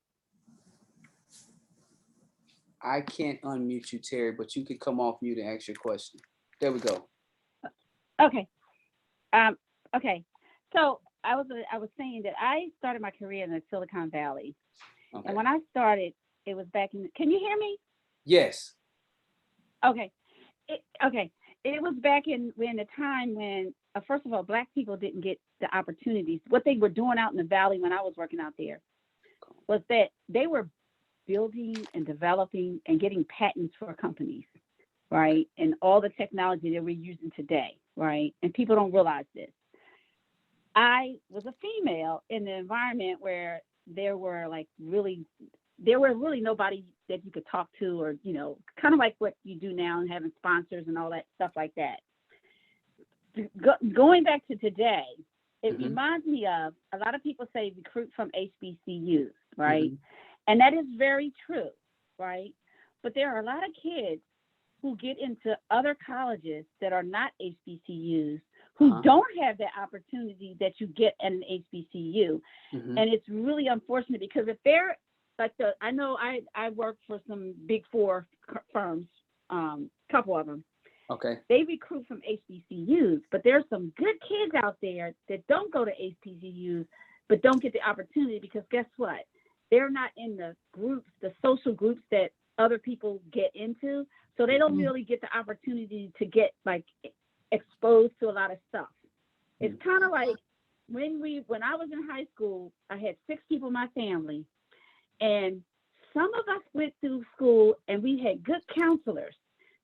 Speaker 1: I can't unmute you, Terry, but you can come off mute and ask your question. There we go.
Speaker 7: Okay. Okay. So I was saying that I started my career in the Silicon Valley. Okay. And when I started, it was back in, can you hear me?
Speaker 1: Yes.
Speaker 7: Okay. It was back in the time when, first of all, Black people didn't get the opportunities. What they were doing out in the Valley when I was working out there was that they were building and developing and getting patents for companies, right? And all the technology that we're using today, right? And people don't realize this. I was a female in an environment where there were really nobody that you could talk to, or, kind of like what you do now and having sponsors and all that stuff like that. going back to today, it
Speaker 1: Mhm.
Speaker 7: reminds me of a lot of people say recruit from HBCUs, right?
Speaker 1: Mhm.
Speaker 7: And that is very true, right? But there are a lot of kids who get into other colleges that are not HBCUs who
Speaker 1: Uh-huh.
Speaker 7: don't have that opportunity that you get at an HBCU.
Speaker 1: Mhm.
Speaker 7: And it's really unfortunate because if they're like I know I work for some big four firms, couple of them.
Speaker 1: Okay.
Speaker 7: They recruit from HBCUs, but there's some good kids out there that don't go to HBCUs, but don't get the opportunity because guess what? They're not in the groups, the social groups that other people get into. So they don't really get the opportunity to get like exposed to a lot of stuff. It's kind of like when I was in high school, I had 6 people in my family, and some of us went through school and we had good counselors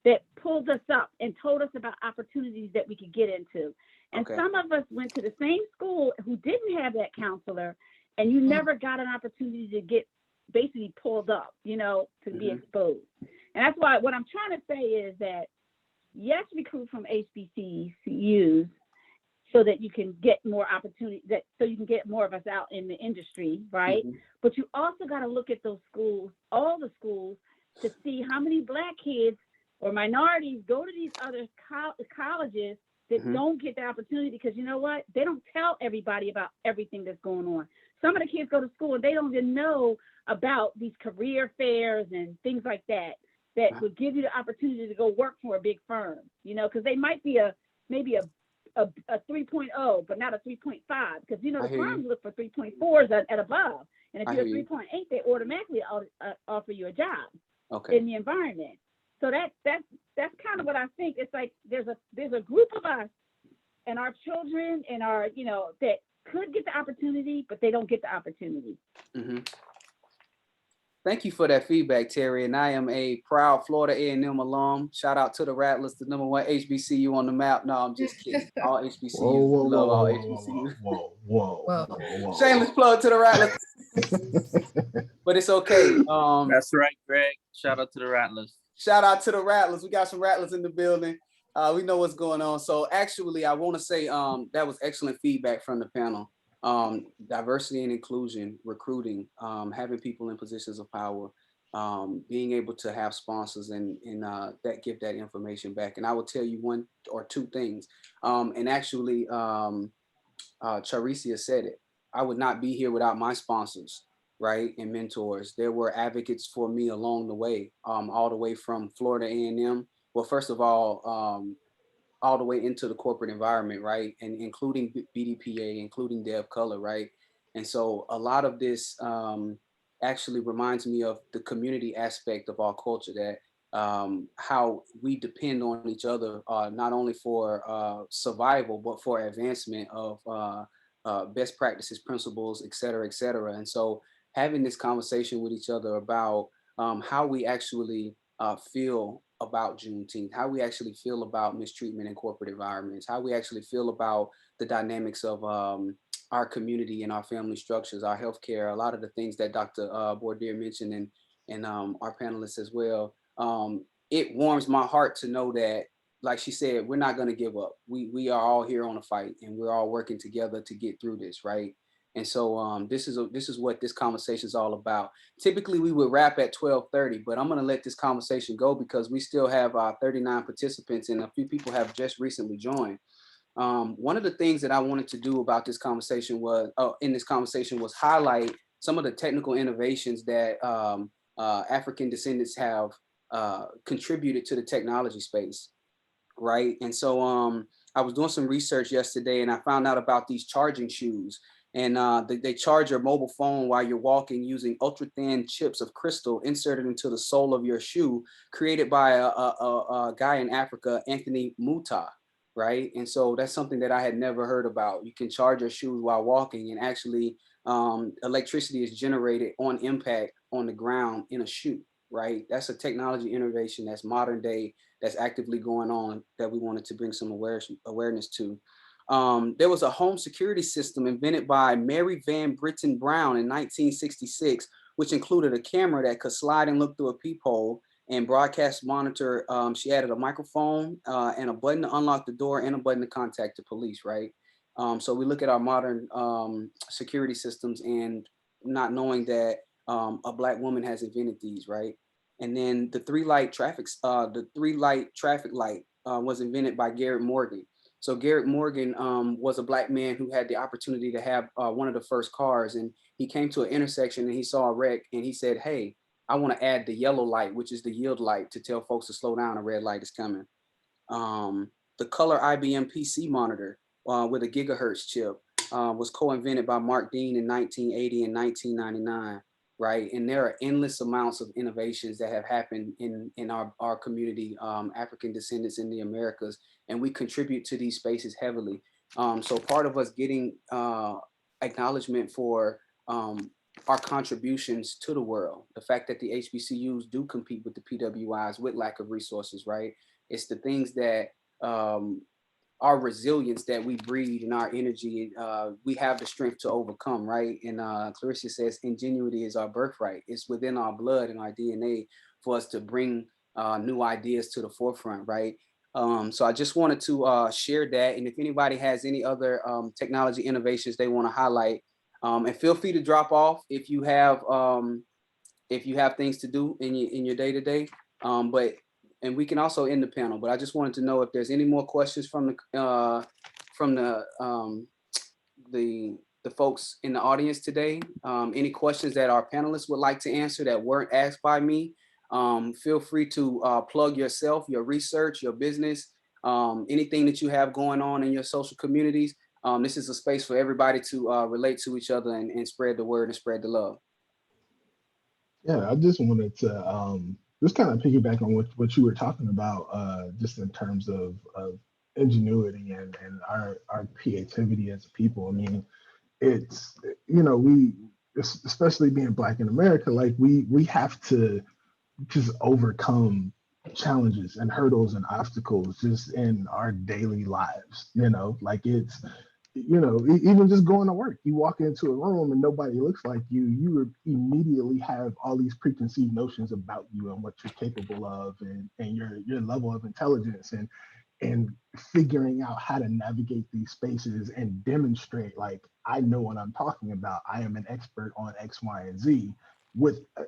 Speaker 7: that pulled us up and told us about opportunities that we could get into. And
Speaker 1: Okay.
Speaker 7: some of us went to the same school who didn't have that counselor, and you never got an opportunity to get basically pulled up, to be exposed. And that's why what I'm trying to say is that, yes, recruit from HBCUs so that you can get more opportunity, so you can get more of us out in the industry, right?
Speaker 1: Mhm.
Speaker 7: But you also got to look at those schools, all the schools, to see how many Black kids or minorities go to these other colleges that don't get the opportunity because you know what? They don't tell everybody about everything that's going on. Some of the kids go to school and they don't even know about these career fairs and things like that would give you the opportunity to go work for a big firm, because they might be maybe a 3.0, but not a 3.5, because the firms look for 3.4s at above, and if you're a 3.8, they automatically offer you a job in the environment. So that's kind of what I think. It's like there's a group of us and our children and our that could get the opportunity, but they don't get the opportunity.
Speaker 1: Mm-hmm. Thank you for that feedback, Terry. And I am a proud Florida A&M alum. Shout out to the Rattlers, the #1 HBCU on the map. No, I'm just kidding. All HBCUs. Love all HBCUs.
Speaker 3: Whoa.
Speaker 1: Shameless plug to the Rattlers. But it's okay.
Speaker 8: That's right, Greg. Shout out to the Rattlers.
Speaker 1: Shout out to the Rattlers. We got some Rattlers in the building. We know what's going on. So actually, I want to say that was excellent feedback from the panel. Diversity and inclusion, recruiting, having people in positions of power, being able to have sponsors and that give that information back. And I will tell you 1 or 2 things. And actually, Charicia said it. I would not be here without my sponsors, right, and mentors. There were advocates for me along the way, all the way from Florida A&M. Well, first of all the way into the corporate environment, right? And including BDPA, including Dev Color, right? And so a lot of this actually reminds me of the community aspect of our culture, that how we depend on each other, not only for survival, but for advancement of best practices, principles, et cetera, et cetera. And so having this conversation with each other about how we actually feel about Juneteenth, how we actually feel about mistreatment in corporate environments, how we actually feel about the dynamics of our community and our family structures, our healthcare, a lot of the things that Dr. Bordere mentioned and our panelists as well. It warms my heart to know that, like she said, we're not going to give up. We are all here on a fight, and we're all working together to get through this, right? And so this is what this conversation is all about. Typically, we would wrap at 12:30, but I'm going to let this conversation go because we still have 39 participants, and a few people have just recently joined. One of the things that I wanted to do about this conversation was highlight some of the technical innovations that African descendants have contributed to the technology space, right? And so I was doing some research yesterday, and I found out about these charging shoes. And they charge your mobile phone while you're walking using ultra-thin chips of crystal inserted into the sole of your shoe, created by a guy in Africa, Anthony Muta, right? And so that's something that I had never heard about. You can charge your shoes while walking, and actually electricity is generated on impact on the ground in a shoe, right? That's a technology innovation that's modern day, that's actively going on, that we wanted to bring some awareness to. There was a home security system invented by Mary Van Britten Brown in 1966, which included a camera that could slide and look through a peephole And broadcast monitor, she added a microphone and a button to unlock the door and a button to contact the police, right? So we look at our modern security systems and not knowing that a Black woman has invented these, right? And then the three-light traffic light was invented by Garrett Morgan. So Garrett Morgan was a Black man who had the opportunity to have one of the first cars, and he came to an intersection and he saw a wreck and he said, "Hey, I want to add the yellow light, which is the yield light, to tell folks to slow down. A red light is coming." The color IBM PC monitor with a gigahertz chip was co-invented by Mark Dean in 1980 and 1999, right? And there are endless amounts of innovations that have happened in our community, African descendants in the Americas, and we contribute to these spaces heavily. So part of us getting acknowledgement for our contributions to the world, the fact that the HBCUs do compete with the PWIs with lack of resources, right? It's the things that our resilience that we breed and our energy, we have the strength to overcome, right? And Clarissa says ingenuity is our birthright. It's within our blood and our DNA for us to bring new ideas to the forefront, right? So I just wanted to share that. And if anybody has any other technology innovations they want to highlight, and feel free to drop off if you have things to do in your day to day. And we can also end the panel. But I just wanted to know if there's any more questions from the folks in the audience today. Any questions that our panelists would like to answer that weren't asked by me. Feel free to plug yourself, your research, your business, anything that you have going on in your social communities. This is a space for everybody to relate to each other and spread the word and spread the love.
Speaker 3: Yeah, I just wanted to just kind of piggyback on what you were talking about, just in terms of ingenuity and our creativity as a people. I mean, it's, we, especially being Black in America, like we have to just overcome challenges and hurdles and obstacles just in our daily lives, like it's, even just going to work, you walk into a room and nobody looks like you immediately have all these preconceived notions about you and what you're capable of and your level of intelligence and figuring out how to navigate these spaces and demonstrate, like, I know what I'm talking about. I am an expert on X, Y, and Z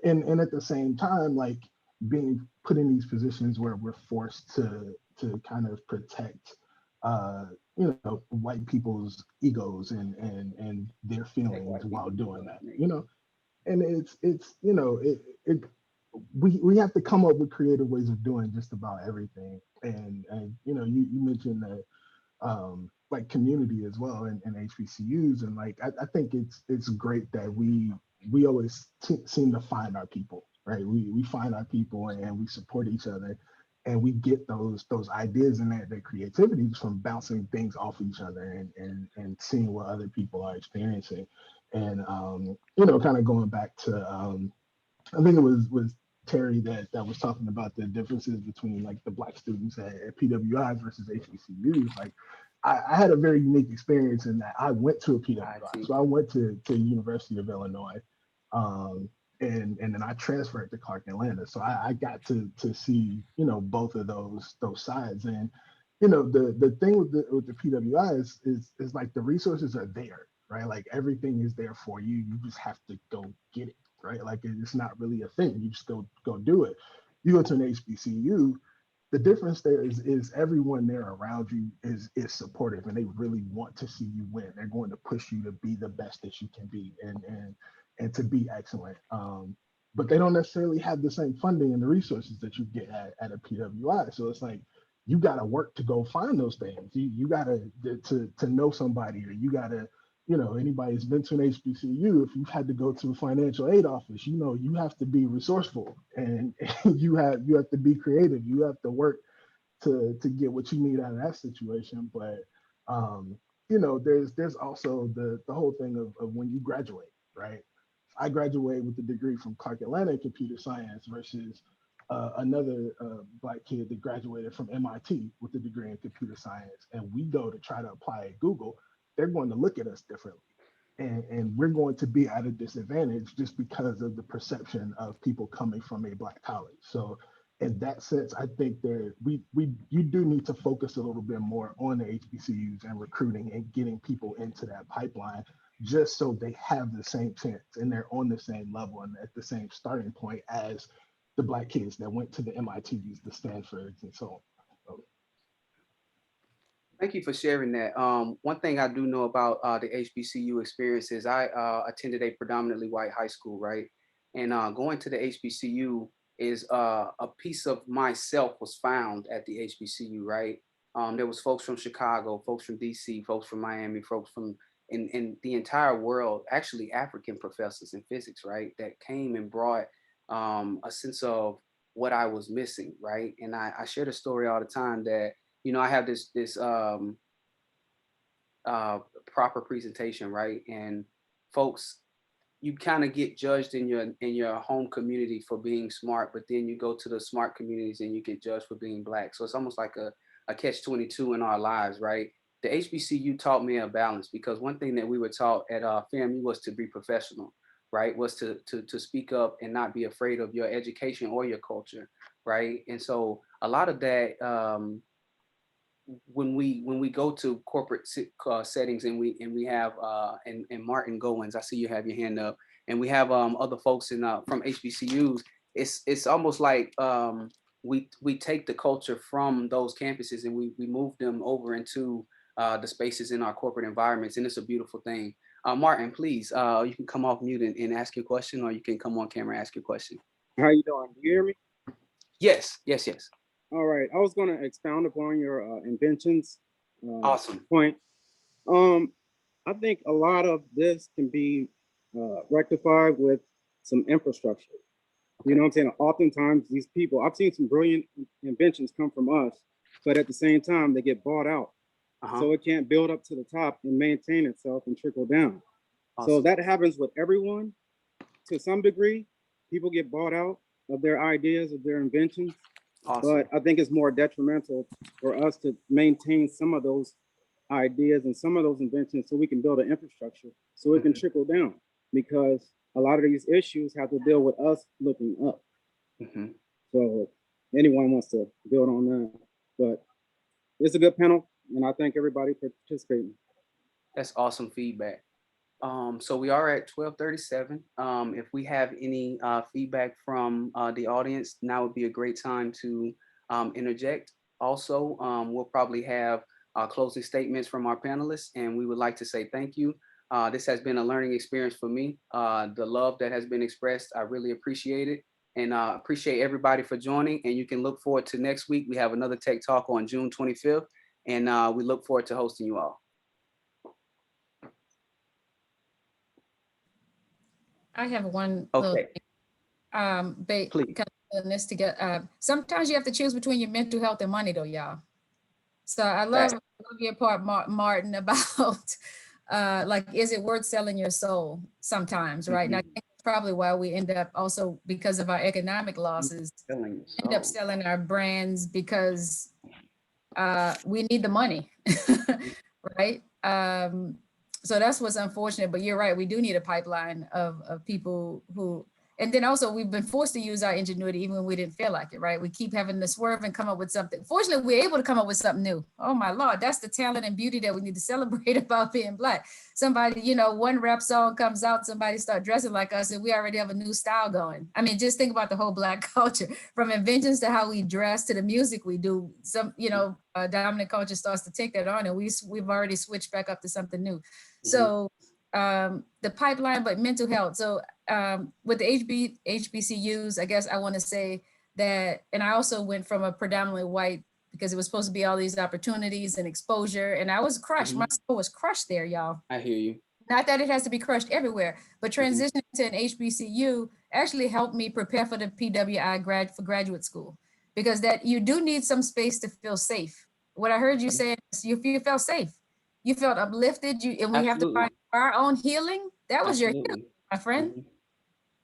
Speaker 3: and at the same time, like, being put in these positions where we're forced to kind of protect white people's egos and their feelings while doing that, and we have to come up with creative ways of doing just about everything. And you mentioned that like community as well and HBCUs, and like I think it's great that we always seem to find our people, right? We find our people and we support each other, and we get those ideas and that creativity just from bouncing things off each other and seeing what other people are experiencing. And kind of going back to I think it was Terry that was talking about the differences between like the Black students at PWIs versus HBCUs. Like I had a very unique experience in that I went to a PWI. So I went to University of Illinois. And then I transferred to Clark Atlanta. So I got to see, both of those sides. And, the thing with the PWI is like the resources are there, right? Like everything is there for you. You just have to go get it, right? Like it's not really a thing. You just go do it. You go to an HBCU, the difference there is everyone there around you is supportive and they really want to see you win. They're going to push you to be the best that you can be and to be excellent. But they don't necessarily have the same funding and the resources that you get at a PWI. So it's like, you got to work to go find those things. You got to know somebody, or you got to, anybody who's been to an HBCU, if you've had to go to a financial aid office, you have to be resourceful and you have to be creative. You have to work to get what you need out of that situation. But, there's also the whole thing of when you graduate, right? I graduated with a degree from Clark Atlanta in computer science versus another Black kid that graduated from MIT with a degree in computer science. And we go to try to apply at Google, they're going to look at us differently. And we're going to be at a disadvantage just because of the perception of people coming from a Black college. So, in that sense, I think you do need to focus a little bit more on the HBCUs and recruiting and getting people into that pipeline, just so they have the same chance and they're on the same level and at the same starting point as the Black kids that went to the MITs, the Stanfords, and so on.
Speaker 1: Thank you for sharing that. One thing I do know about the HBCU experience is I attended a predominantly white high school, right? And going to the HBCU is a piece of myself was found at the HBCU, right? There was folks from Chicago, folks from DC, folks from Miami, folks from in the entire world, actually African professors in physics, right? That came and brought a sense of what I was missing, right? And I share the story all the time that, you know, I have this proper presentation, right? And folks, you kind of get judged in your home community for being smart, but then you go to the smart communities and you get judged for being Black. So it's almost like a catch-22 in our lives, right? The HBCU taught me a balance, because one thing that we were taught at FAMU was to be professional, right? Was to speak up and not be afraid of your education or your culture, right? And so a lot of that, when we go to corporate settings and we have and Martin Goins, I see you have your hand up, and we have other folks from HBCUs. It's almost like we take the culture from those campuses and we move them over into the spaces in our corporate environments, and it's a beautiful thing. Martin, please, you can come off mute and ask your question, or you can come on camera and ask your question.
Speaker 9: How you doing? Do you hear me?
Speaker 1: Yes.
Speaker 9: All right. I was going to expound upon your inventions
Speaker 1: Awesome
Speaker 9: point. I think a lot of this can be rectified with some infrastructure. You know what I'm saying? Oftentimes these people, I've seen some brilliant inventions come from us, but at the same time, they get bought out. So it can't build up to the top and maintain itself and trickle down.
Speaker 1: Awesome.
Speaker 9: So that happens with everyone to some degree. People get bought out of their ideas, of their inventions.
Speaker 1: Awesome.
Speaker 9: But I think it's more detrimental for us to maintain some of those ideas and some of those inventions so we can build an infrastructure so it can trickle down, because a lot of these issues have to deal with us looking up. So anyone wants to build on that, but it's a good panel and I thank everybody for participating.
Speaker 1: That's awesome feedback. So we are at 12:37. If we have any feedback from the audience, now would be a great time to interject. Also, we'll probably have closing statements from our panelists, and we would like to say thank you. This has been a learning experience for me. The love that has been expressed, I really appreciate it, and appreciate everybody for joining. And you can look forward to next week. We have another Tech Talk on June 25th, and we look forward to hosting you all.
Speaker 2: I have one
Speaker 1: Okay.
Speaker 2: little this to get. Sometimes you have to choose between your mental health and money, though, y'all. So I love your part, Martin, about like, is it worth selling your soul sometimes, right? And I think that's probably why we end up also, because of our economic losses, end up selling our brands because we need the money, right? So that's what's unfortunate, but you're right. We do need a pipeline of people who, and then also we've been forced to use our ingenuity even when we didn't feel like it, right? We keep having to swerve and come up with something. Fortunately, we're able to come up with something new. Oh my Lord, that's the talent and beauty that we need to celebrate about being Black. Somebody, you know, one rap song comes out, somebody start dressing like us, and we already have a new style going. I mean, just think about the whole Black culture, from inventions to how we dress to the music we do. Some, you know, dominant culture starts to take that on, and we've already switched back up to something new. So the pipeline, but mental health. So with the HBCUs, I guess I want to say that, and I also went from a predominantly white, because it was supposed to be all these opportunities and exposure, and I was crushed. My soul was crushed there, y'all.
Speaker 1: I hear you.
Speaker 2: Not that it has to be crushed everywhere, but transitioning to an HBCU actually helped me prepare for the PWI for graduate school, because that you do need some space to feel safe. What I heard you say is you felt safe. You felt uplifted, and we have to find our own healing. That was your healing, my friend.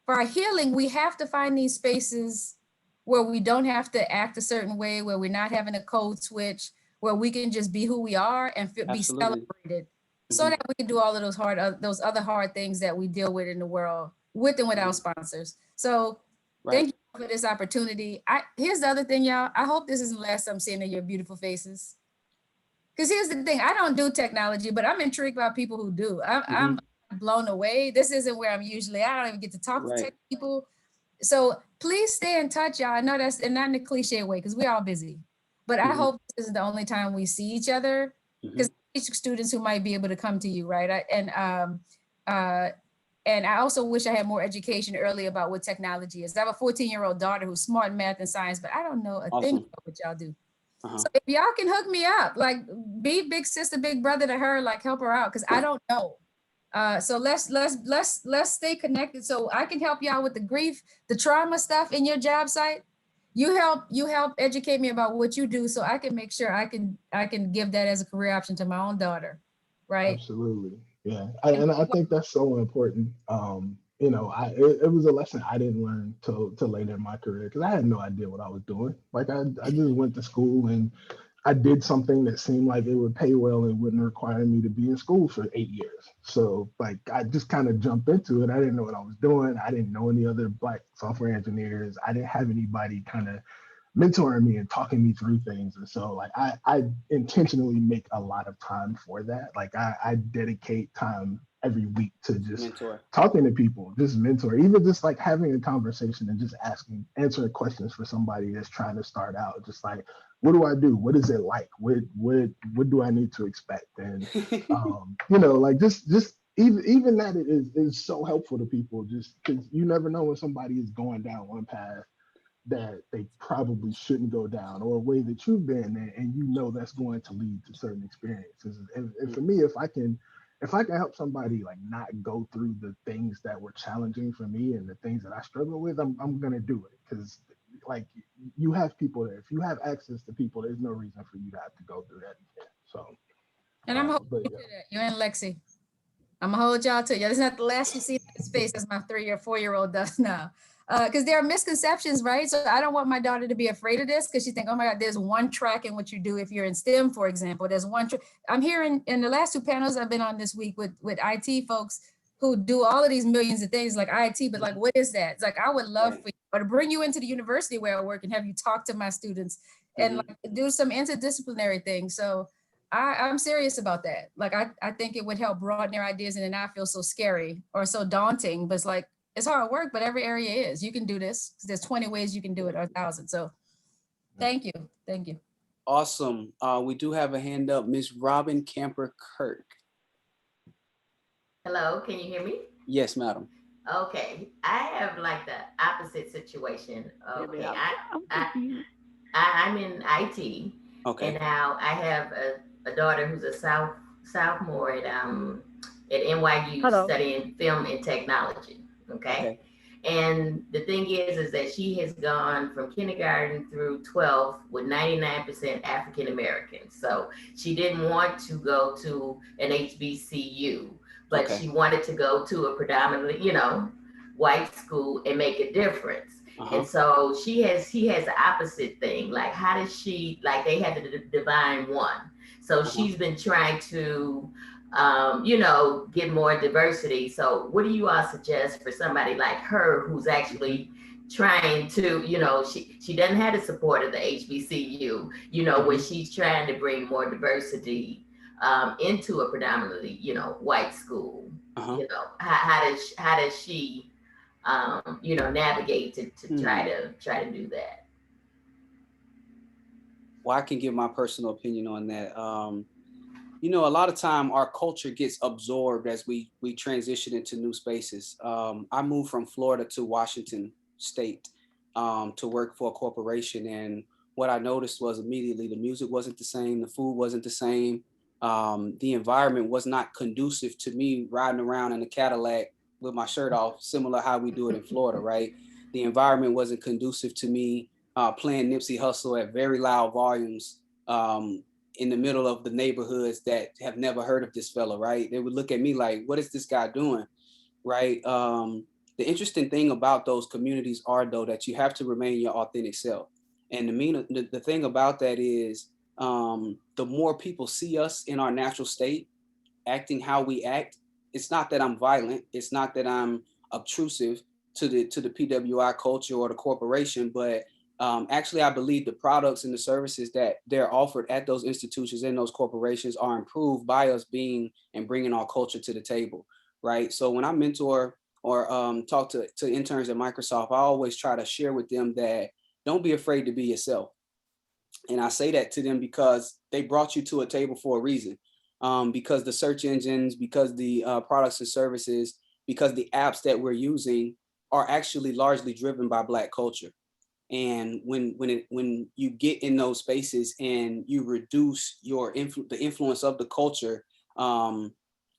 Speaker 2: For our healing, we have to find these spaces where we don't have to act a certain way, where we're not having a code switch, where we can just be who we are and be celebrated, so that we can do all of those other hard things that we deal with in the world, with and without sponsors. So thank you for this opportunity. Here's the other thing, y'all. I hope this isn't the last I'm seeing of your beautiful faces. Because here's the thing, I don't do technology, but I'm intrigued by people who do. I'm blown away. This isn't where I'm usually at. I don't even get to talk to tech people. So please stay in touch, y'all. I know that's, and not in a cliche way, because we're all busy. But I hope this isn't the only time we see each other, because students who might be able to come to you, right? And I also wish I had more education early about what technology is. I have a 14-year-old daughter who's smart in math and science, but I don't know a thing about what y'all do. So if y'all can hook me up, like be big sister, big brother to her, like help her out, because I don't know. So let's stay connected so I can help y'all with the grief, the trauma stuff in your job site. You help educate me about what you do so I can make sure I can give that as a career option to my own daughter. Right.
Speaker 3: Absolutely. Yeah. And I think that's so important. You know, it was a lesson I didn't learn till later in my career, because I had no idea what I was doing. Like I just went to school and I did something that seemed like it would pay well and wouldn't require me to be in school for 8 years. So like I just kind of jumped into it. I didn't know what I was doing. I didn't know any other Black software engineers. I didn't have anybody kind of mentoring me and talking me through things. And so like I intentionally make a lot of time for that. Like I dedicate time every week to just talking to people, just mentor, even just like having a conversation and just answering questions for somebody that's trying to start out. Just like, what do I do? What is it like? What do I need to expect? And you know, like just even that is so helpful to people, just because you never know when somebody is going down one path that they probably shouldn't go down, or a way that you've been, and you know that's going to lead to certain experiences. And for me, if I can help somebody like not go through the things that were challenging for me and the things that I struggle with, I'm gonna do it, because like you have people there. If you have access to people, there's no reason for you to have to go through that again. So,
Speaker 2: and I'm hoping you're in Lexie. I'm gonna hold y'all to you. It's not the last you see his face as my 3 or 4 year old does now. Because there are misconceptions, right? So I don't want my daughter to be afraid of this, because she think, oh my God, there's one track in what you do. If you're in STEM, for example, there's one track. I'm hearing in the last 2 panels I've been on this week with IT folks who do all of these millions of things like IT, but like, what is that? It's like, I would love for you, or to bring you into the university where I work and have you talk to my students and like do some interdisciplinary things. So I'm serious about that. Like, I think it would help broaden their ideas and then not feel so scary or so daunting, but it's like, it's hard work, but every area is. You can do this. There's 20 ways you can do it, or 1,000. So thank you. Thank you.
Speaker 1: Awesome. We do have a hand up, Miss Robin Camper-Kirk.
Speaker 10: Hello, can you hear me?
Speaker 1: Yes, madam.
Speaker 10: Okay, I have like the opposite situation. Okay, I'm in IT. Okay. And now I have a daughter who's a sophomore at NYU studying film and technology. Okay. And the thing is that she has gone from kindergarten through 12 with 99% African American. So she didn't want to go to an HBCU, but she wanted to go to a predominantly, white school and make a difference. And so he has the opposite thing. Like, how does she, like, they had the divine one. So she's been trying to get more diversity. So what do you all suggest for somebody like her who's actually trying to, she doesn't have the support of the HBCU, when she's trying to bring more diversity into a predominantly, white school. How does she navigate to try to do that?
Speaker 1: Well, I can give my personal opinion on that. A lot of time our culture gets absorbed as we transition into new spaces. I moved from Florida to Washington State to work for a corporation. And what I noticed was immediately the music wasn't the same. The food wasn't the same. The environment was not conducive to me riding around in a Cadillac with my shirt off, similar how we do it in Florida, right? The environment wasn't conducive to me playing Nipsey Hussle at very loud volumes in the middle of the neighborhoods that have never heard of this fella, right? They would look at me like, what is this guy doing, right? The interesting thing about those communities are, though, that you have to remain your authentic self. And the thing about that is the more people see us in our natural state, acting how we act, it's not that I'm violent, it's not that I'm obtrusive, to the PWI culture or the corporation, but actually, I believe the products and the services that they're offered at those institutions and those corporations are improved by us being and bringing our culture to the table, right? So when I mentor or talk to interns at Microsoft, I always try to share with them that don't be afraid to be yourself. And I say that to them because they brought you to a table for a reason. Because the search engines, because the products and services, because the apps that we're using are actually largely driven by Black culture. And when you get in those spaces and you reduce the influence of the culture,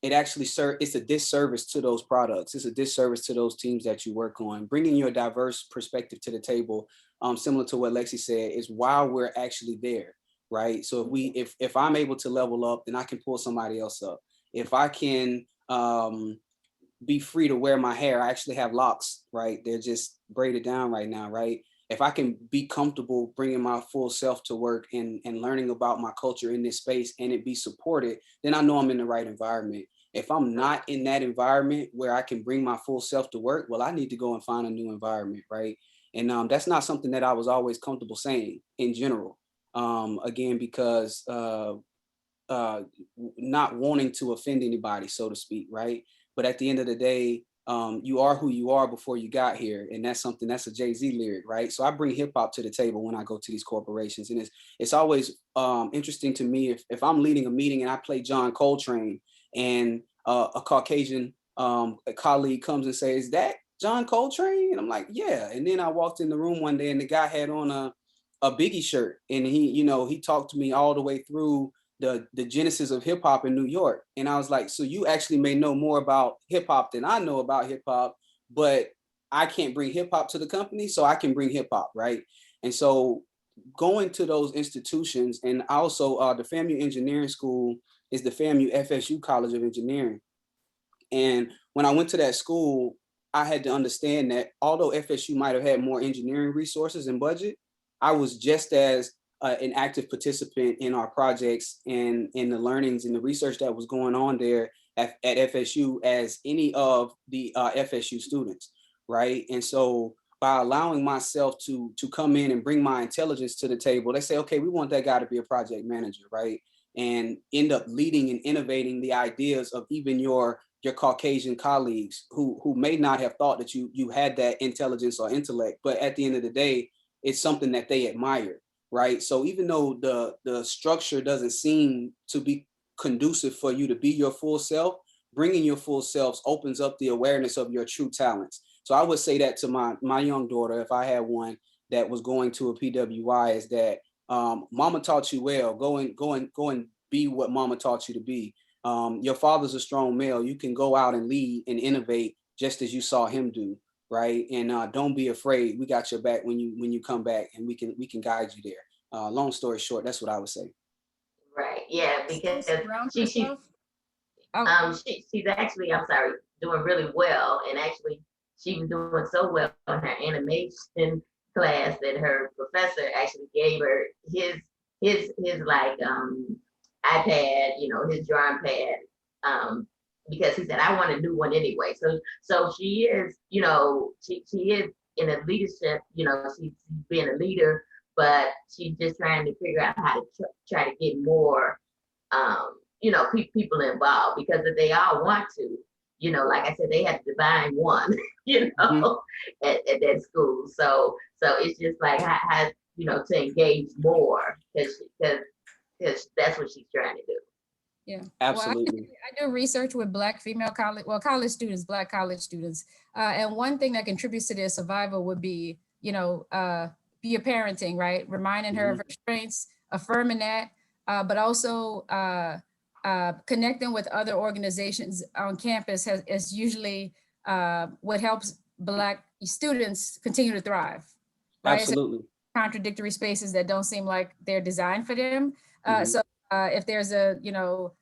Speaker 1: it actually it's a disservice to those products. It's a disservice to those teams that you work on. Bringing your diverse perspective to the table, similar to what Lexie said, is why we're actually there, right? So if I'm able to level up, then I can pull somebody else up. If I can be free to wear my hair, I actually have locks, right? They're just braided down right now, right? If I can be comfortable bringing my full self to work and learning about my culture in this space and it be supported, then I know I'm in the right environment. If I'm not in that environment where I can bring my full self to work, well, I need to go and find a new environment, right? And that's not something that I was always comfortable saying in general. Again, because not wanting to offend anybody, so to speak, right? But at the end of the day, you are who you are before you got here. And that's a Jay-Z lyric, right? So I bring hip hop to the table when I go to these corporations. And it's always interesting to me if I'm leading a meeting and I play John Coltrane and a Caucasian a colleague comes and says, "Is that John Coltrane?" And I'm like, "Yeah." And then I walked in the room one day and the guy had on a Biggie shirt. And he talked to me all the way through the genesis of hip hop in New York. And I was like, so you actually may know more about hip hop than I know about hip hop, but I can't bring hip hop to the company, so I can bring hip hop, right? And so going to those institutions, and also the FAMU Engineering School is the FAMU FSU College of Engineering. And when I went to that school, I had to understand that although FSU might have had more engineering resources and budget, I was just as an active participant in our projects and in the learnings and the research that was going on there at FSU as any of the FSU students, right? And so by allowing myself to come in and bring my intelligence to the table, they say, okay, we want that guy to be a project manager, right? And end up leading and innovating the ideas of even your Caucasian colleagues who may not have thought that you had that intelligence or intellect, but at the end of the day, it's something that they admire. Right. So even though the structure doesn't seem to be conducive for you to be your full self, bringing your full selves opens up the awareness of your true talents. So I would say that to my young daughter, if I had one that was going to a PWI, is that mama taught you well. Go and be what mama taught you to be. Your father's a strong male. You can go out and lead and innovate just as you saw him do. Right. And don't be afraid. We got your back when you come back, and we can guide you there. Long story short, that's what I would say.
Speaker 10: Right. Yeah, because she's actually, I'm sorry, doing really well. And actually she was doing so well in her animation class that her professor actually gave her his like iPad, his drawing pad. Because he said, I want a new one anyway. So she is, she is in a leadership, she's being a leader, but she's just trying to figure out how to try to get more, people involved, because if they all want to, like I said, they have to divine one,
Speaker 1: Mm-hmm.
Speaker 10: at that school. So it's just like how to engage more, because that's what she's trying to do.
Speaker 2: Yeah,
Speaker 1: absolutely.
Speaker 2: Well, I do research with Black female college students, Black college students. And one thing that contributes to their survival would be, be your parenting, right? Reminding her of her strengths, affirming that, but also connecting with other organizations on campus is usually what helps Black students continue to thrive. Right?
Speaker 1: Absolutely.
Speaker 2: So contradictory spaces that don't seem like they're designed for them. So if there's a,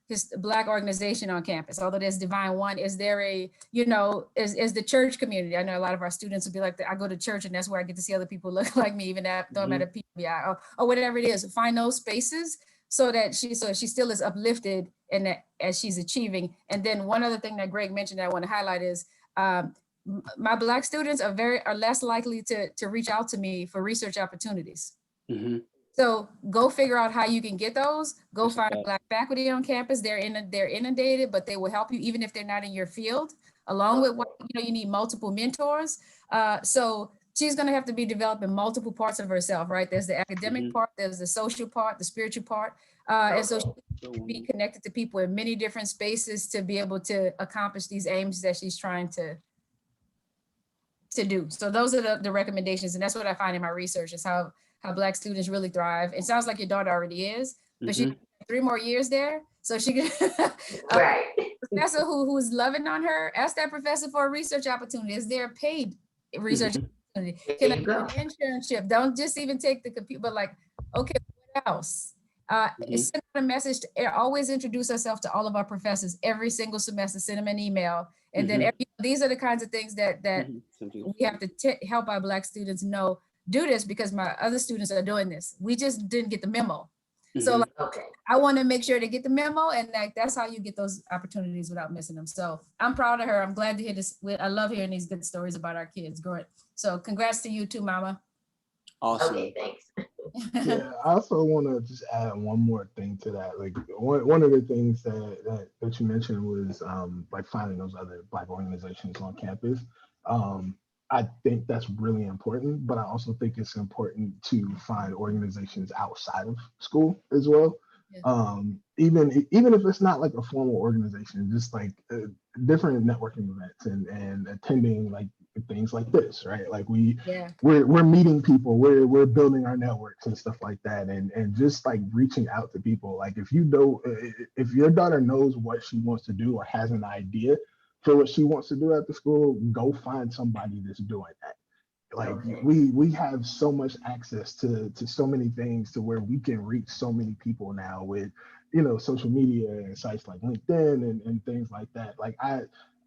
Speaker 2: this Black organization on campus, although there's Divine One, is there a, is the church community? I know a lot of our students will be like, I go to church and that's where I get to see other people look like me, even though I'm at a PBI or whatever it is. Find those spaces so that she still is uplifted and as she's achieving. And then one other thing that Greg mentioned that I want to highlight is my Black students are less likely to reach out to me for research opportunities.
Speaker 1: Mm-hmm.
Speaker 2: So go figure out how you can get those. Go find Black faculty on campus. They're inundated, but they will help you even if they're not in your field. Along with what you need multiple mentors. So she's going to have to be developing multiple parts of herself, right? There's the academic part, there's the social part, the spiritual part, and so she can be connected to people in many different spaces to be able to accomplish these aims that she's trying to do. So those are the recommendations, and that's what I find in my research is how Black students really thrive. It sounds like your daughter already is, but she 3 more years there, so she can.
Speaker 10: Right.
Speaker 2: Professor who's loving on her, ask that professor for a research opportunity. Is there a paid research opportunity? Can I do an internship? Don't just even take the computer, but like, okay, what else? Send out a message. Always introduce ourselves to all of our professors every single semester. Send them an email, and then these are the kinds of things that we have to help our Black students know. Do this because my other students are doing this. We just didn't get the memo. So like, I want to make sure to get the memo, and like that's how you get those opportunities without missing them. So I'm proud of her. I'm glad to hear this. I love hearing these good stories about our kids growing. So congrats to you too, Mama.
Speaker 1: Awesome.
Speaker 10: Okay, thanks.
Speaker 3: Yeah, I also want to just add one more thing to that. Like one of the things that you mentioned was like finding those other Black organizations on campus. I think that's really important, but I also think it's important to find organizations outside of school as well. Yeah. Even if it's not like a formal organization, just like different networking events and attending like things like this, right? Like we're meeting people, we're building our networks and stuff like that, and just like reaching out to people. Like if your daughter knows what she wants to do or has an idea for what she wants to do at the school, go find somebody that's doing that. Like we have so much access to so many things to where we can reach so many people now with, social media and sites like LinkedIn and things like that. Like I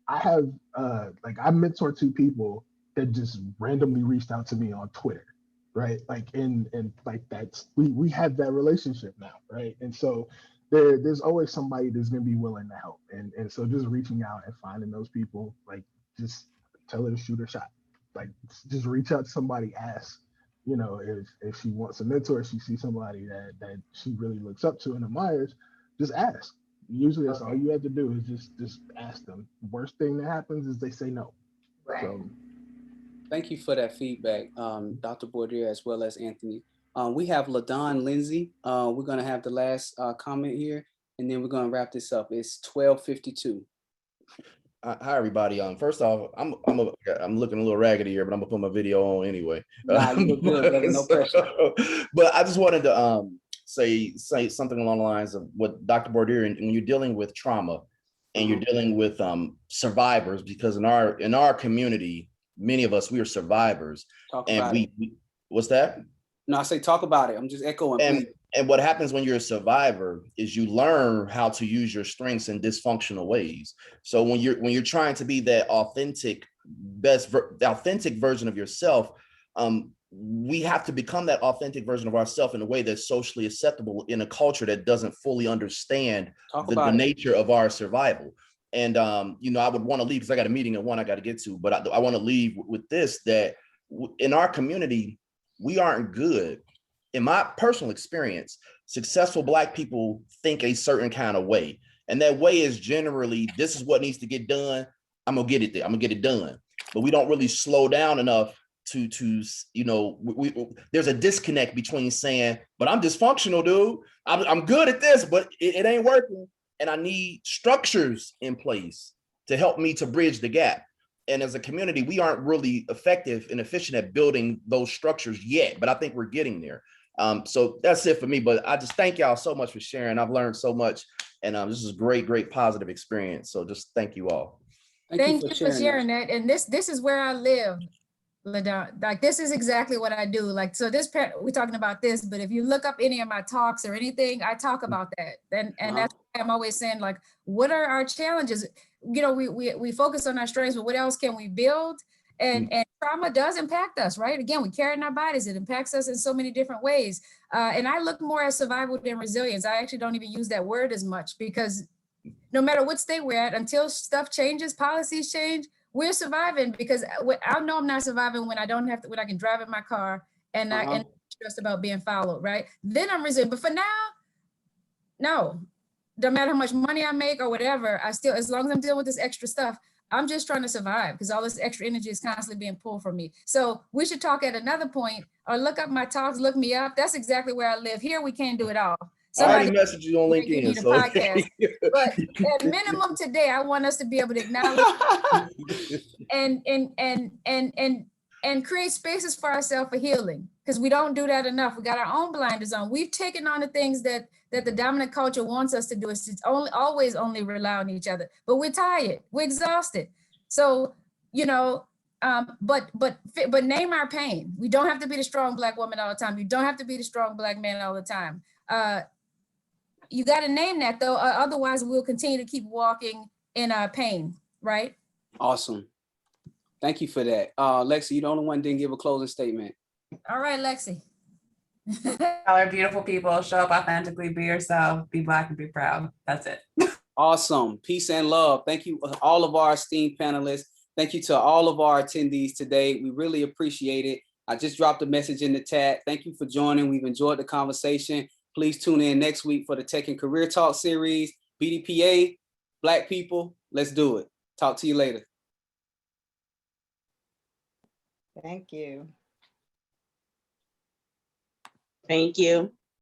Speaker 3: have I mentor 2 people that just randomly reached out to me on Twitter, right? Like and like that's we have that relationship now, right? And so there's always somebody that's going to be willing to help. And so just reaching out and finding those people, like just tell her to shoot her shot. Like just reach out to somebody, ask, if she wants a mentor, if she sees somebody that she really looks up to and admires, just ask. Usually that's all you have to do is just ask them. Worst thing that happens is they say no.
Speaker 10: Right.
Speaker 3: So,
Speaker 1: thank you for that feedback, Dr. Bordere, as well as Anthony. We have LaDon Lindsay. We're going to have the last comment here, and then we're going to wrap this up. It's 12:52.
Speaker 11: Hi, everybody. First off, I'm looking a little raggedy here, but I'm gonna put my video on anyway.
Speaker 1: Nah, you look good, brother. No pressure.
Speaker 11: But I just wanted to say something along the lines of what Dr. Bordere, and when you're dealing with trauma and you're dealing with survivors, because in our community, many of us, we are survivors. What's that?
Speaker 1: No, I say talk about it. I'm just echoing.
Speaker 11: And what happens when you're a survivor is you learn how to use your strengths in dysfunctional ways. So when you're trying to be that authentic version of yourself, we have to become that authentic version of ourselves in a way that's socially acceptable in a culture that doesn't fully understand the nature of our survival. And I would want to leave because I got a meeting at 1 I got to get to, but I want to leave with this, that in our community, we aren't good. In my personal experience, successful Black people think a certain kind of way. And that way is generally, this is what needs to get done. I'm going to get it there. I'm going to get it done. But we don't really slow down enough to there's a disconnect between saying, but I'm dysfunctional, dude. I'm good at this, but it ain't working. And I need structures in place to help me to bridge the gap. And as a community, we aren't really effective and efficient at building those structures yet, but I think we're getting there. So that's it for me, but I just thank y'all so much for sharing. I've learned so much, and this is a great positive experience. So just thank you all.
Speaker 2: Thank you for sharing that. And this is where I live, LaDon. Like this is exactly what I do. Like, so we're talking about this, but if you look up any of my talks or anything, I talk about that. And that's why I'm always saying, like, what are our challenges? We focus on our strengths, but what else can we build? And trauma does impact us, right? Again, we carry in our bodies. It impacts us in so many different ways. And I look more at survival than resilience. I actually don't even use that word as much because no matter what state we're at, until stuff changes, policies change, we're surviving because I know I'm not surviving when I don't have to, when I can drive in my car and I stressed about being followed, right? Then I'm resilient. But for now, no, no matter how much money I make or whatever, I still, as long as I'm dealing with this extra stuff, I'm just trying to survive because all this extra energy is constantly being pulled from me. So we should talk at another point or look up my talks, look me up. That's exactly where I live. Here we can't do it all.
Speaker 11: I already messaged you on LinkedIn. So.
Speaker 2: Podcast. But at minimum today, I want us to be able to acknowledge and create spaces for ourselves for healing, because we don't do that enough. We got our own blinders on. We've taken on the things that the dominant culture wants us to do. It's always only rely on each other. But we're tired. We're exhausted. So, you know, but name our pain. We don't have to be the strong Black woman all the time. You don't have to be the strong Black man all the time. You got to name that though. Otherwise, we'll continue to keep walking in our pain, right?
Speaker 1: Awesome. Thank you for that. Lexie, you're the only one didn't give a closing statement. All
Speaker 2: right, Lexie.
Speaker 4: All our beautiful people, show up authentically, be yourself, be Black and be proud. That's it.
Speaker 1: Awesome. Peace and love. Thank you, all of our esteemed panelists. Thank you to all of our attendees today. We really appreciate it. I just dropped a message in the chat. Thank you for joining. We've enjoyed the conversation. Please tune in next week for the Tech and Career Talk series. BDPA, Black people, let's do it. Talk to you later.
Speaker 12: Thank you.
Speaker 6: Thank you.